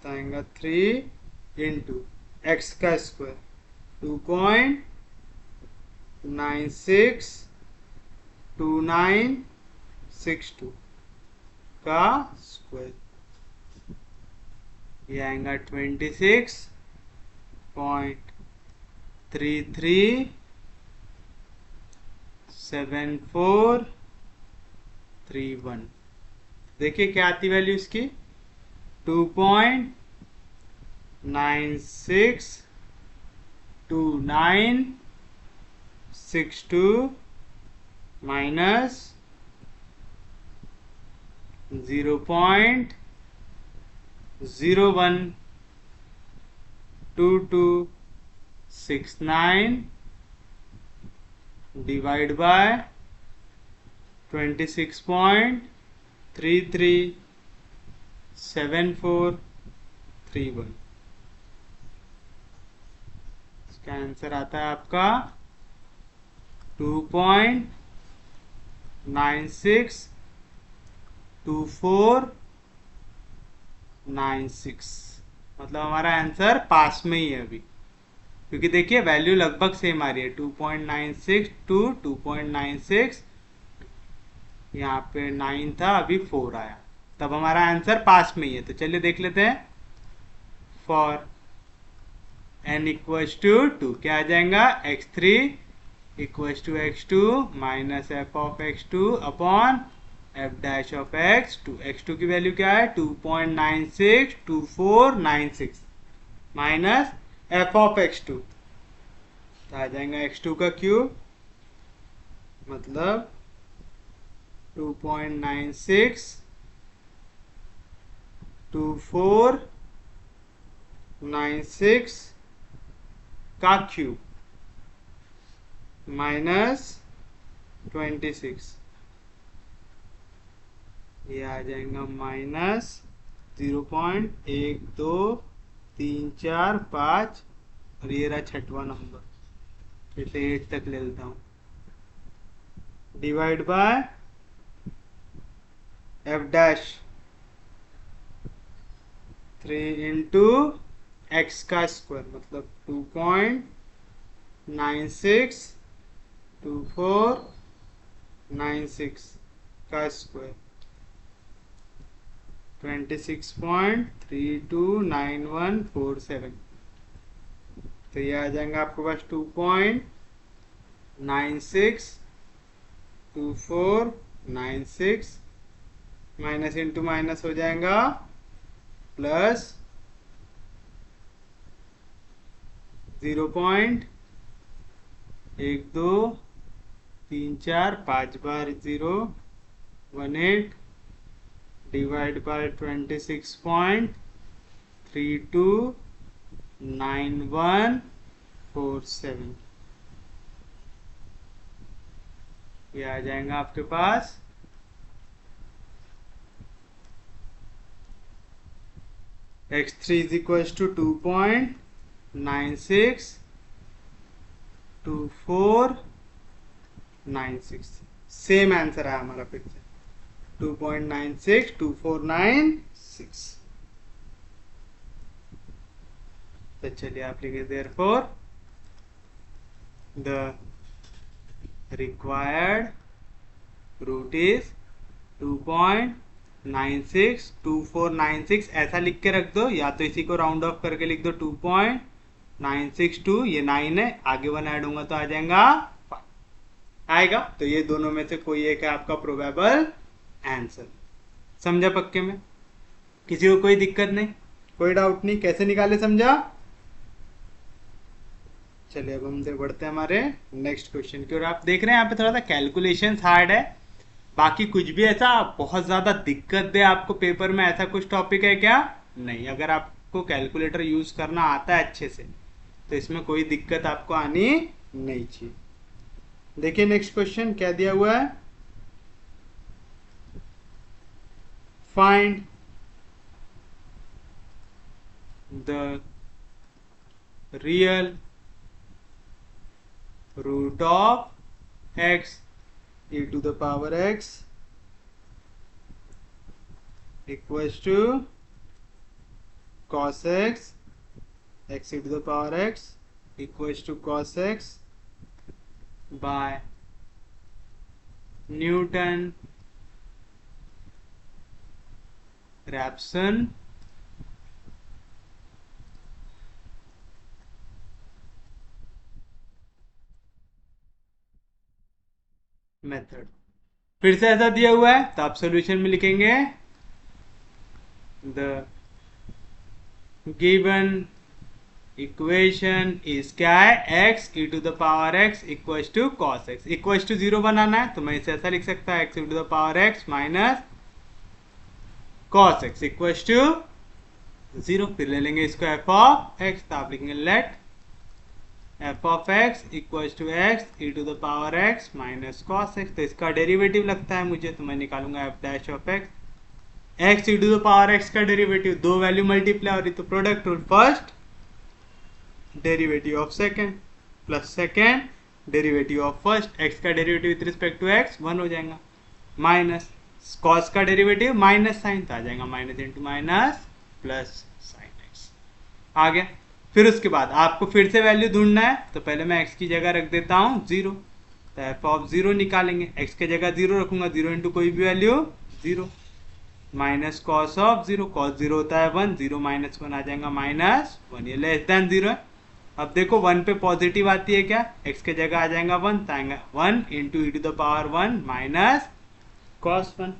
आएगा 3 इंटू एक्स का स्क्वायर 2.962962 का स्क्वायर, ये आएगा 26.337431। देखिए क्या आती वैल्यू इसकी 2.962962 माइनस 0.012269 डिवाइड बाय 26.337431। इसका आंसर आता है आपका 2.962496, मतलब हमारा आंसर पास में ही है अभी। क्योंकि देखिए वैल्यू लगभग सेम आ रही है 2.96 टू 2.96, यहाँ पे 9 था अभी 4 आया, तब हमारा आंसर पास में ही है। तो चलिए देख लेते हैं। फॉर n इक्वल्स टू 2 क्या आ जाएगा, x3 equals to x2 minus F of x2 upon F dash of x2। x2 की वैल्यू क्या है 2.962496 माइनस एफ ऑफ x2, तो आ जाएगा x2 का क्यूब, मतलब 2.962496 का क्यूब माइनस 26, ये आ जाएगा माइनस 0.1234 और ये रहा छठवां नंबर, फिर से 8 तक ले लेता हूँ, divide by F dash 3 into x का स्क्वायर, मतलब 2.962496 का स्क्वायर 26.329147। तो ये आ जाएगा आपके पास 2.962496 माइनस इंटू माइनस हो जाएगा प्लस 0.1234 बार 018 डिवाइड बाय 26.329147, ये आ जाएगा आपके पास x3 is equal to 2.962496, same answer है हमारा फिर से 2.962496। तो चलिए आप लिखे therefore the required root is 2.962496, ऐसा लिख के रख दो, या तो इसी को राउंड ऑफ करके लिख दो 2.962, ये 9 है, आगे 1 ऐड होगा तो आ जाएगा 5 आएगा। तो ये दोनों में से कोई एक है आपका प्रोबेबल आंसर। समझा पक्के में? किसी को कोई दिक्कत नहीं, कोई डाउट नहीं, कैसे निकाले समझा? चलिए अब हम बढ़ते हैं हमारे नेक्स्ट क्वेश्चन की ओर। आप देख रहे हैं यहाँ पे थोड़ा सा कैलकुलेशन हार्ड है, बाकी कुछ भी ऐसा बहुत ज्यादा दिक्कत दे आपको पेपर में, ऐसा कुछ टॉपिक है क्या? नहीं। अगर आपको कैलकुलेटर यूज करना आता है अच्छे से तो इसमें कोई दिक्कत आपको आनी नहीं चाहिए। देखिए नेक्स्ट क्वेश्चन क्या दिया हुआ है, find the real root of x e to the power x equals to cos x, x e to the power x equals to cos x by Newton Raphson method. फिर से ऐसा दिया हुआ है तो आप सॉल्यूशन में लिखेंगे द गिवन इक्वेशन इज क्या है, x e to the power x equals to cos x, equals to 0 बनाना है तो मैं इसे ऐसा लिख सकता है x e to the power x minus cos x equals to 0। फिर ले लेंगे इसको f ऑफ x, तो आप लिखेंगे let f of x equals to x e to the power x minus cos x, तो इसका डेरिवेटिव लगता है मुझे, तो मैं निकालूंगा f dash of x, x e to the power x का डेरिवेटिव, दो वैल्यू मल्टीप्लाई हो रही तो product rule, first derivative of second plus second derivative of first, x का derivative with respect to x 1 हो जाएगा, माइनस cos का derivative minus sine, तो आ जाएगा minus into minus plus sine x आ गया। फिर उसके बाद आपको फिर से वैल्यू ढूंढना है, तो पहले मैं x की जगह रख देता हूँ 0, तो एफ ऑफ 0 निकालेंगे, x की जगह 0 रखूंगा, 0 इंटू कोई भी value 0, minus cos of 0, cos 0 होता है 1, 0 माइनस 1 आ जाएगा -1, ये लेस देन 0 है। अब देखो 1 पे पॉजिटिव आती है क्या, x के जगह आ जाएगा 1, तो आएगा 1 into E to the power 1 minus cos 1।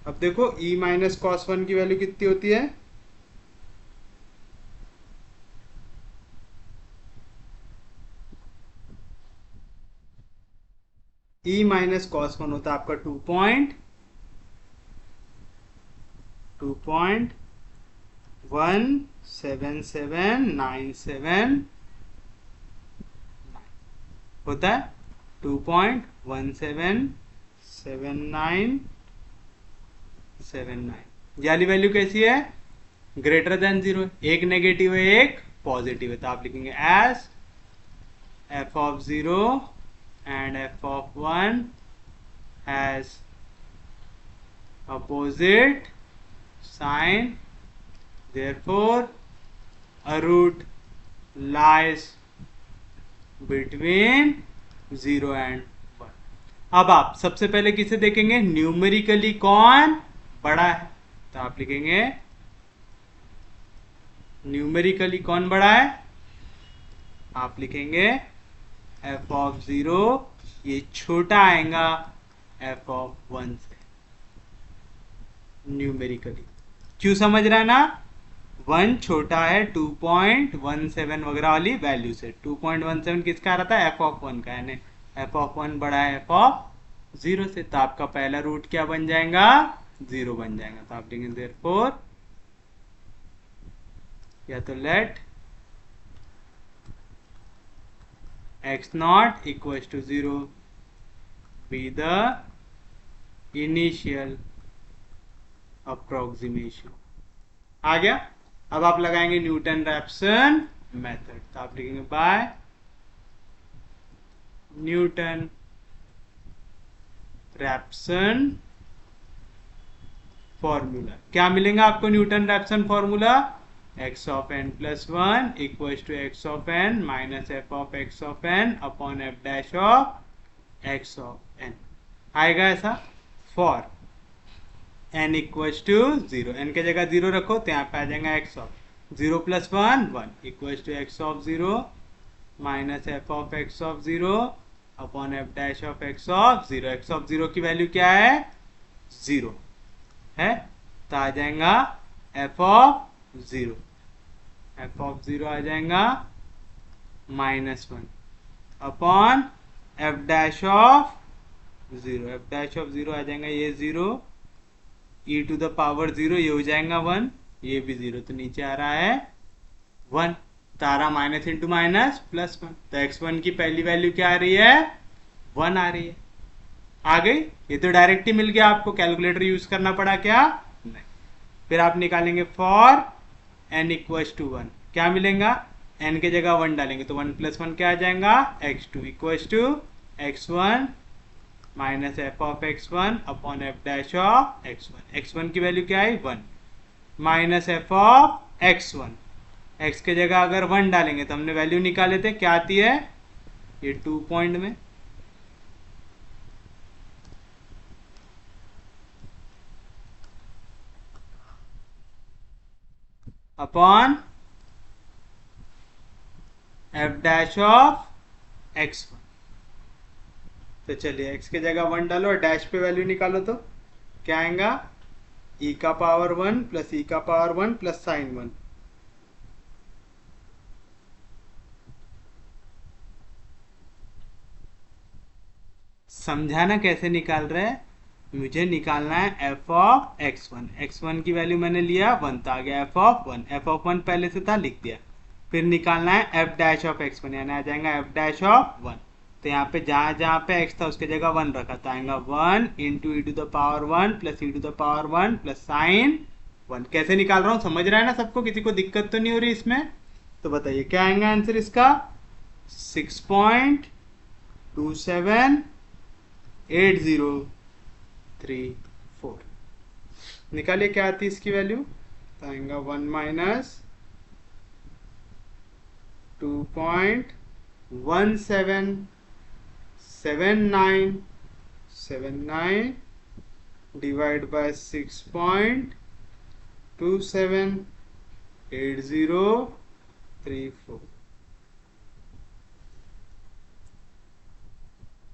अब देखो e माइनस कॉस 1 की वैल्यू कितनी होती है, e माइनस कॉस 1 होता है आपका 2.17797 होता है, 2.17797। ये वाली वैल्यू कैसी है, ग्रेटर देन 0, एक नेगेटिव है एक पॉजिटिव है, तो आप लिखेंगे as F of 0 and f of 1 has opposite sign, therefore a root lies between 0 and 1। अब आप सबसे पहले किसे देखेंगे, न्यूमेरिकली कौन बड़ा है, तो आप लिखेंगे न्यूमेरिकली कौन बड़ा है, आप लिखेंगे f ऑफ 0 ये छोटा आएगा f ऑफ 1 से, न्यूमेरिकली। क्यों समझ रहा है ना, 1 छोटा है 2.17 वगैरह वाली वैल्यू से, 2.17 किसका आ रहा था, f ऑफ 1 का, यानी f ऑफ 1 बड़ा है f ऑफ 0 से, तो आपका पहला रूट क्या बन जाएगा, 0 बन जाएगा। तो आप लिखेंगे देयरफॉर, या तो late x naught equals to 0 be the initial approximation। आ गया। अब आप लगाएंगे न्यूटन रैप्सन मेथड, तो आप लिखेंगे बाय न्यूटन रैप्सन फॉर्मूला। क्या मिलेगा आपको Newton Raphson formula, x of n plus 1 equals to x of n minus f of x of n upon f dash of x of n आएगा ऐसा, for n equals to 0, n के जगह 0 रखो तो यहाँ पे आ जाएगा x of 0 plus 1 1 equals to x of 0 minus f of x of 0 upon f dash of x of 0। x of 0 की वैल्यू क्या है, 0 है, तो आ जाएगा f ऑफ 0, f ऑफ 0 आ जाएगा -1 upon f dash of 0, f dash of 0 आ जाएगा ये 0, e टू द पावर 0 ये हो जाएगा 1, ये भी 0, तो नीचे आ रहा है 1, तारा माइनस इंटू माइनस प्लस 1, तो x1 की पहली वैल्यू क्या आ रही है, 1 आ रही है। आ गई, ये तो डायरेक्ट ही मिल गया, आपको कैलकुलेटर यूज करना पड़ा क्या, नहीं। फिर आप निकालेंगे फॉर n इक्वल्स टू 1, क्या मिलेगा, n के जगह 1 डालेंगे तो 1 प्लस 1 क्या आ जाएगा, x2 equals to x1 minus f of x1 upon f dash of x1। x1 की वैल्यू क्या है 1 minus f of x1, x के जगह अगर 1 डालेंगे तो हमने वैल्यू निकाले थे, क्या आती है ये 2 पॉइंट में, upon f dash of x1। तो चलिए x के जगह 1 डालो और डैश पे वैल्यू निकालो, तो क्या आएगा, e का पावर 1 प्लस e का पावर 1 प्लस साइन 1। समझाना कैसे निकाल रहे हैं, मुझे निकालना है f ऑफ x1, x1 की वैल्यू मैंने लिया 1, तो आ गया f ऑफ 1, f ऑफ 1 पहले से था लिख दिया, फिर निकालना है f डैश ऑफ x1, यानी आ जाएगा f डैश ऑफ 1, तो यहाँ पे जहाँ जहाँ पे x था उसके जगह 1 रखा, तो आएगा 1 into E to the power 1 plus e to the power 1 plus sine 1। कैसे निकाल रहा हूँ समझ रहा है ना सबको, किसी को दिक्कत तो नहीं हो रही इसमें, तो बताइए क्या आएगा आंसर इसका, 6.27803 निकालिए क्या आती है इसकी वैल्यू, तो आएगा 1 माइनस 2.177979 divide by 6.278034.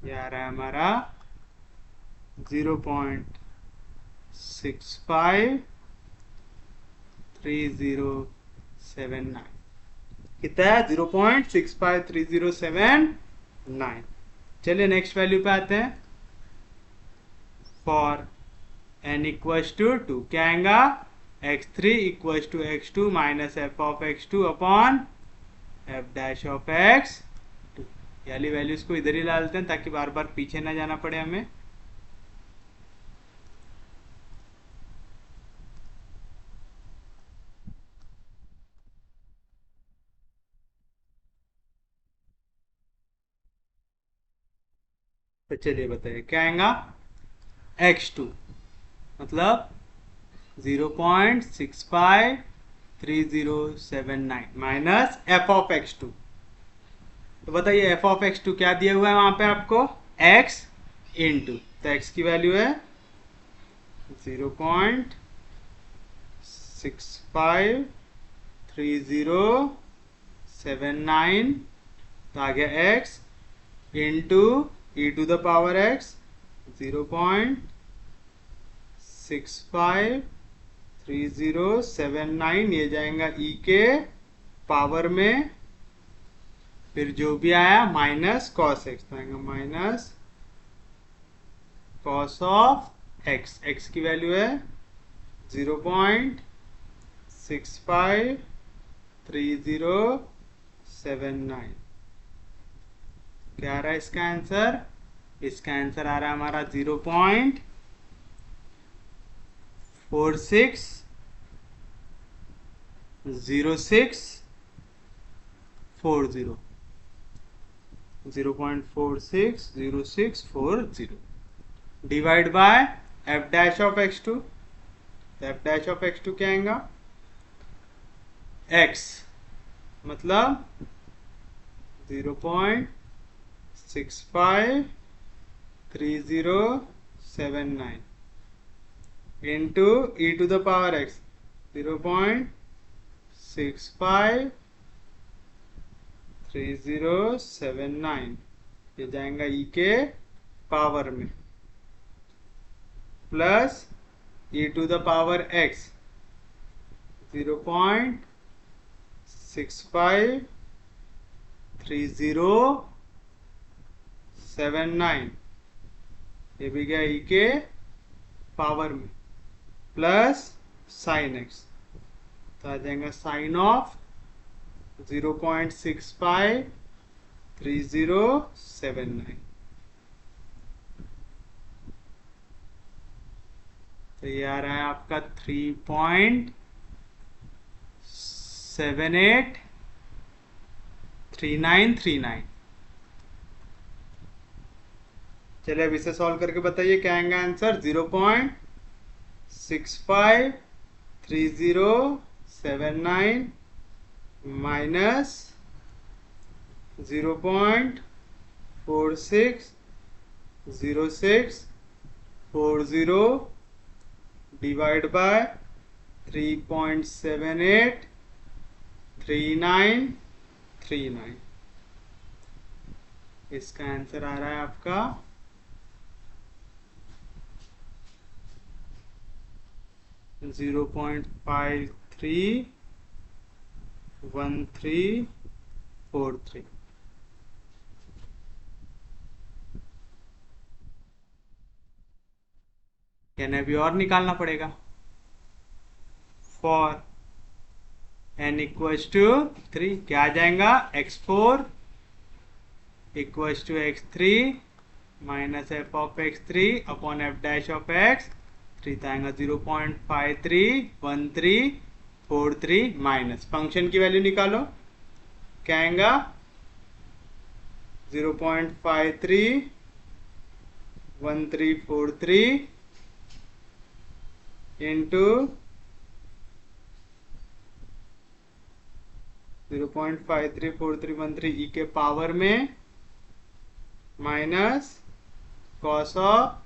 ये आ रहा है हमारा 0.653079. कितना है? 0.653079. चलिए नेक्स्ट वैल्यू पे आते हैं. फॉर n इक्वल्स टू 2 क्या आएगा? x3 equals to x2 minus F of x2 upon F dash of x2. ये वाली वैल्यूज को इधर ही डालते हैं ताकि बार बार पीछे ना जाना पड़े हमें. तो चलिए बताइए क्या आएगा? x2 मतलब 0.653079 माइनस एफ ऑफ x2. तो बताइए एफ ऑफ x2 क्या दिया हुआ है वहां पे आपको? x इंटू, तो x की वैल्यू है 0.653079. तो आ गया x into e to the power x 0.653079. ये जाएगा e के पावर में, फिर जो भी आया माइनस कॉस एक्स, तो आएगा minus cos of x. X की वैल्यू है 0.653079. क्या आ रहा है इसका आंसर? इसका आंसर आ रहा है हमारा 0.460640. 0.460640 divide by F dash of x2. F dash of x2 क्या आएगा? x मतलब 0.653079 into e to the power x 0.653079. ये जाएगा e के पावर में plus e to the power x 0.653079. ये भी गया e के पावर में प्लस साइन x. तो आ जाएगा साइन ऑफ 0.653079. तो ये आ रहा है आपका 3.783939. चलिए अब इसे सॉल्व करके बताइए क्या आएगा आंसर? 0.653079 minus 0.460640 divide bye 3.783939. इसका आंसर आ रहा है आपका 0.531343. यानी अभी और निकालना पड़ेगा. फॉर n इक्वल्स टू 3 क्या आ जाएगा? x4 equals to x3 minus F of x3 upon F dash of x3. तो आएगा 0.531343 माइनस फंक्शन की वैल्यू निकालो. क्या आएगा? 0.531343 इंटू 0.534313 ई के पावर में माइनस कॉस ऑफ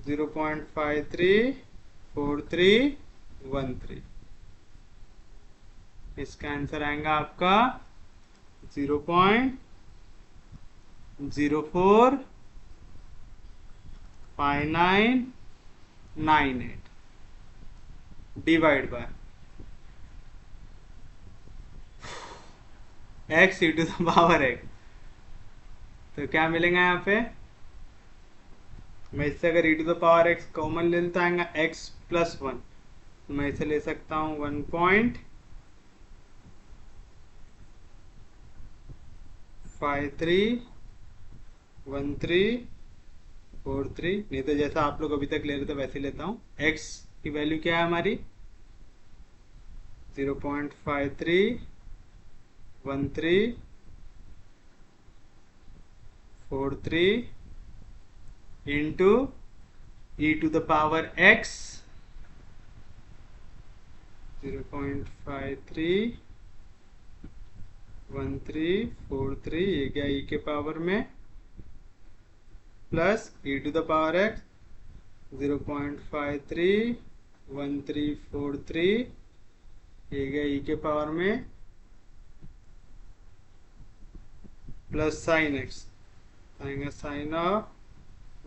0.534313। इसका आंसर आएगा आपका 0.045998 divide by x e to the power x। तो क्या मिलेगा यहाँ पे, मैं इससे अगर e to the power x common ले लेता आएगा x प्लस 1, तो मैं इसे ले सकता हूँ 1.531343। नहीं तो जैसा आप लोग अभी तक ले रहे थे वैसे लेता हूँ। x की वैल्यू क्या है हमारी 0.531343 into e to the power x 0.531343 ये गया e के पावर में plus e to the power x 0.531343 ये गया e के पावर में प्लस साइन x आएगा साइन ऑफ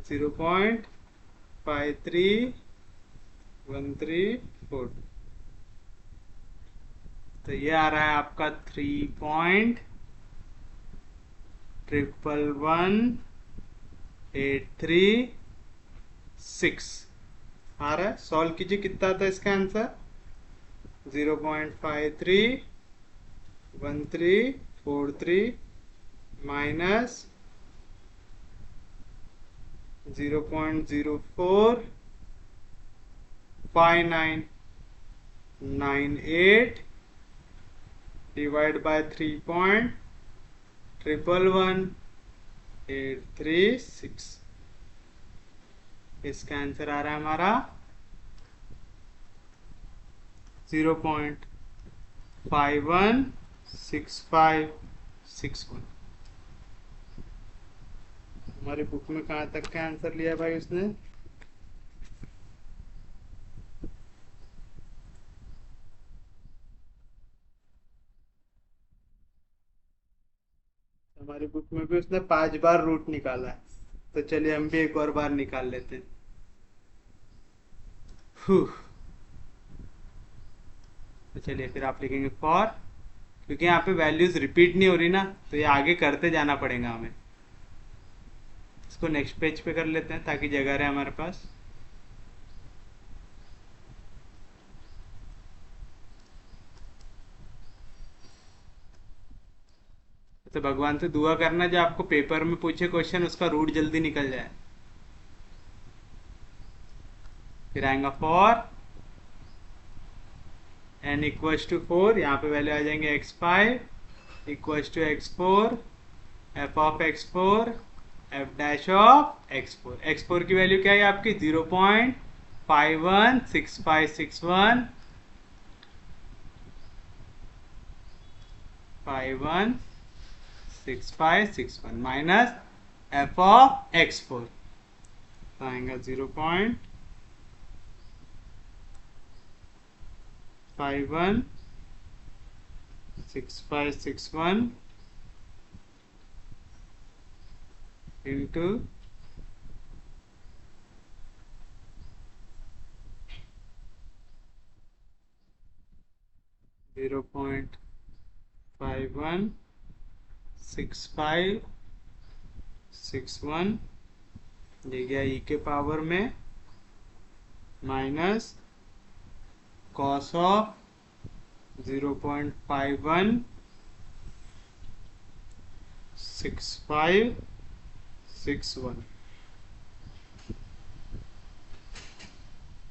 0.531343। तो ये आ रहा है आपका 3.111836 आ रहा है। सॉल्व कीजिए, कितना था इसका आंसर 0.531343 माइनस 0.045998 डिवाइड बाय 3.111836। इसका आंसर आ रहा है हमारा 0.516561। हमारी बुक में कहाँ तक का आंसर लिया भाई उसने, हमारी बुक में भी उसने 5 बार रूट निकाला है। तो चलिए हम भी एक और बार निकाल लेते हैं। तो चलिए फिर आप लिखेंगे फॉर, क्योंकि यहाँ पे वैल्यूज रिपीट नहीं हो रही ना, तो ये आगे करते जाना पड़ेगा हमें। इसको नेक्स्ट पेज पे कर लेते हैं ताकि जगह रहे हमारे पास। तो भगवान से दुआ करना जो आपको पेपर में पूछे क्वेश्चन उसका रूट जल्दी निकल जाए। फिर आएगा फॉर n इक्वल्स टू 4, यहाँ पे वैल्यू आ जाएंगे x5 equals to x4 f of x4 f dash of x4। x4 की वैल्यू क्या है आपकी 0.516561 516561 माइनस f ऑफ x4 तो आएगा 0.516561 इंटू 0.516561 ये गया e के पावर में माइनस कॉस ऑफ 0.516561।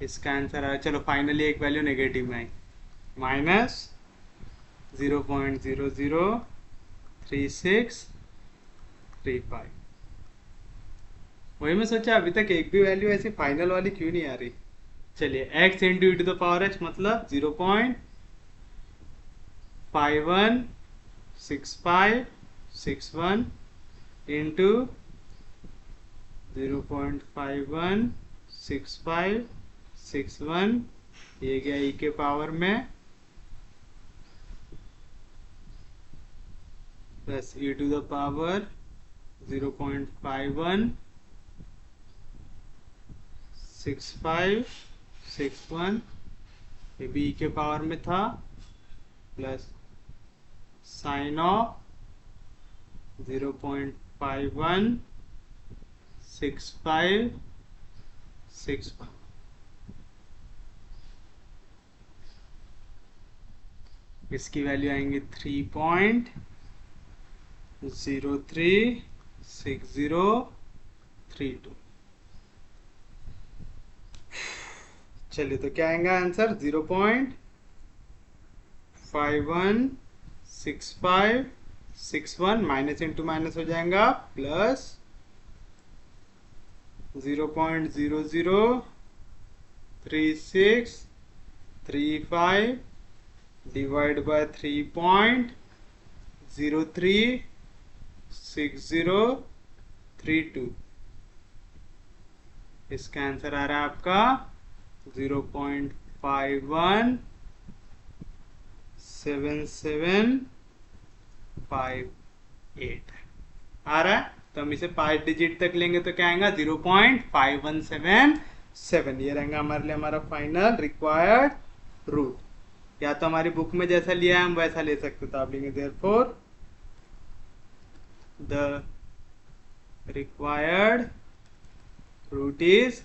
इसका आंसर आया, चलो फाइनली एक वैल्यू नेगेटिव में आई, माइनस 0.003635। वही मैं सोचा अभी तक एक भी वैल्यू ऐसी फाइनल वाली क्यों नहीं आ रही। चलिए x into e to the power h मतलब 0.516561 into 0.516561, ये गया e के पावर में plus e to the power 0.516561, ये भी e के पावर में था, प्लस साइन ऑफ 0.516561, इसकी वैल्यू आएंगे 3.036032। चलिए तो क्या आएगा आंसर 0.516561 माइनस इंटू माइनस हो जाएगा प्लस 0.003635 डिवाइड बाय 3.036032। इसका आंसर आ रहा है आपका 0.517758 आ रहा है। तो हम इसे 5 डिजिट तक लेंगे तो क्या आएगा 0.5177। ये रहेगा हमारे लिए हमारा फाइनल रिक्वायर्ड रूट। या तो हमारी बुक में जैसा लिया है हम वैसा ले सकते, तो आप लेंगे therefore the required root is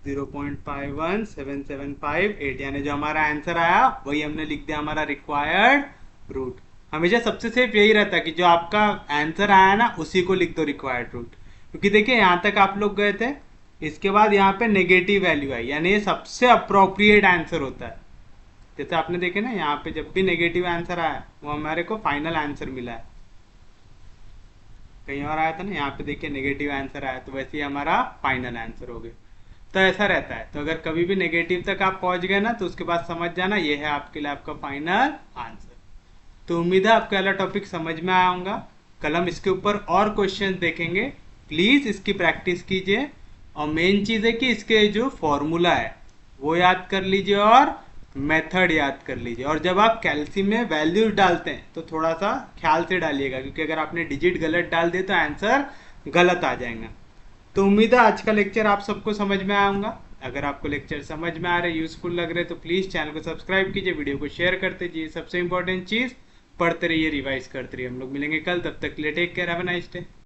0.517758, यानी जो हमारा आंसर आया वही हमने लिख दिया हमारा रिक्वायर्ड रूट। हमेशा सबसे सेफ यही रहता है कि जो आपका आंसर आया ना उसी को लिख दो रिक्वायर्ड रूट, क्योंकि देखिए यहाँ तक आप लोग गए थे, इसके बाद यहाँ पे नेगेटिव वैल्यू आई, यानी ये सबसे अप्रोप्रिएट आंसर होता है। जैसे आपने देखे ना यहाँ पे जब भी नेगेटिव आंसर आया वो हमारे को फाइनल आंसर मिला है। कहीं और आया था ना, यहाँ पे देखिए नेगेटिव आंसर आया, तो वैसे ही हमारा फाइनल आंसर हो गया। तो ऐसा रहता है, तो अगर कभी भी नेगेटिव तक आप पहुंच गए ना तो उसके बाद समझ जाना ये है आपके लिए आपका फाइनल आंसर। तो उम्मीद है आपको वाला टॉपिक समझ में आया होगा। कल हम इसके ऊपर और क्वेश्चन देखेंगे, प्लीज इसकी प्रैक्टिस कीजिए। और मेन चीज है कि इसके जो फॉर्मूला है वो याद कर लीजिए और मेथड याद कर लीजिए। और जब आप कैल्सी में वैल्यूज डालते हैं तो थोड़ा सा ख्याल से डालिएगा, क्योंकि अगर आपने डिजिट गलत डाल दिए तो आंसर गलत आ जाएगा। तो उम्मीद है आज का लेक्चर आप सबको समझ में आया होगा। अगर आपको लेक्चर समझ में आ रहे, यूजफुल लग रहे, तो प्लीज चैनल को सब्सक्राइब कीजिए, वीडियो को शेयर करते जाइए। सबसे इंपॉर्टेंट चीज, पढ़ते रहिए, रिवाइज करते रहिए। हम लोग मिलेंगे कल, तब तक के लिए take care, have a nice day.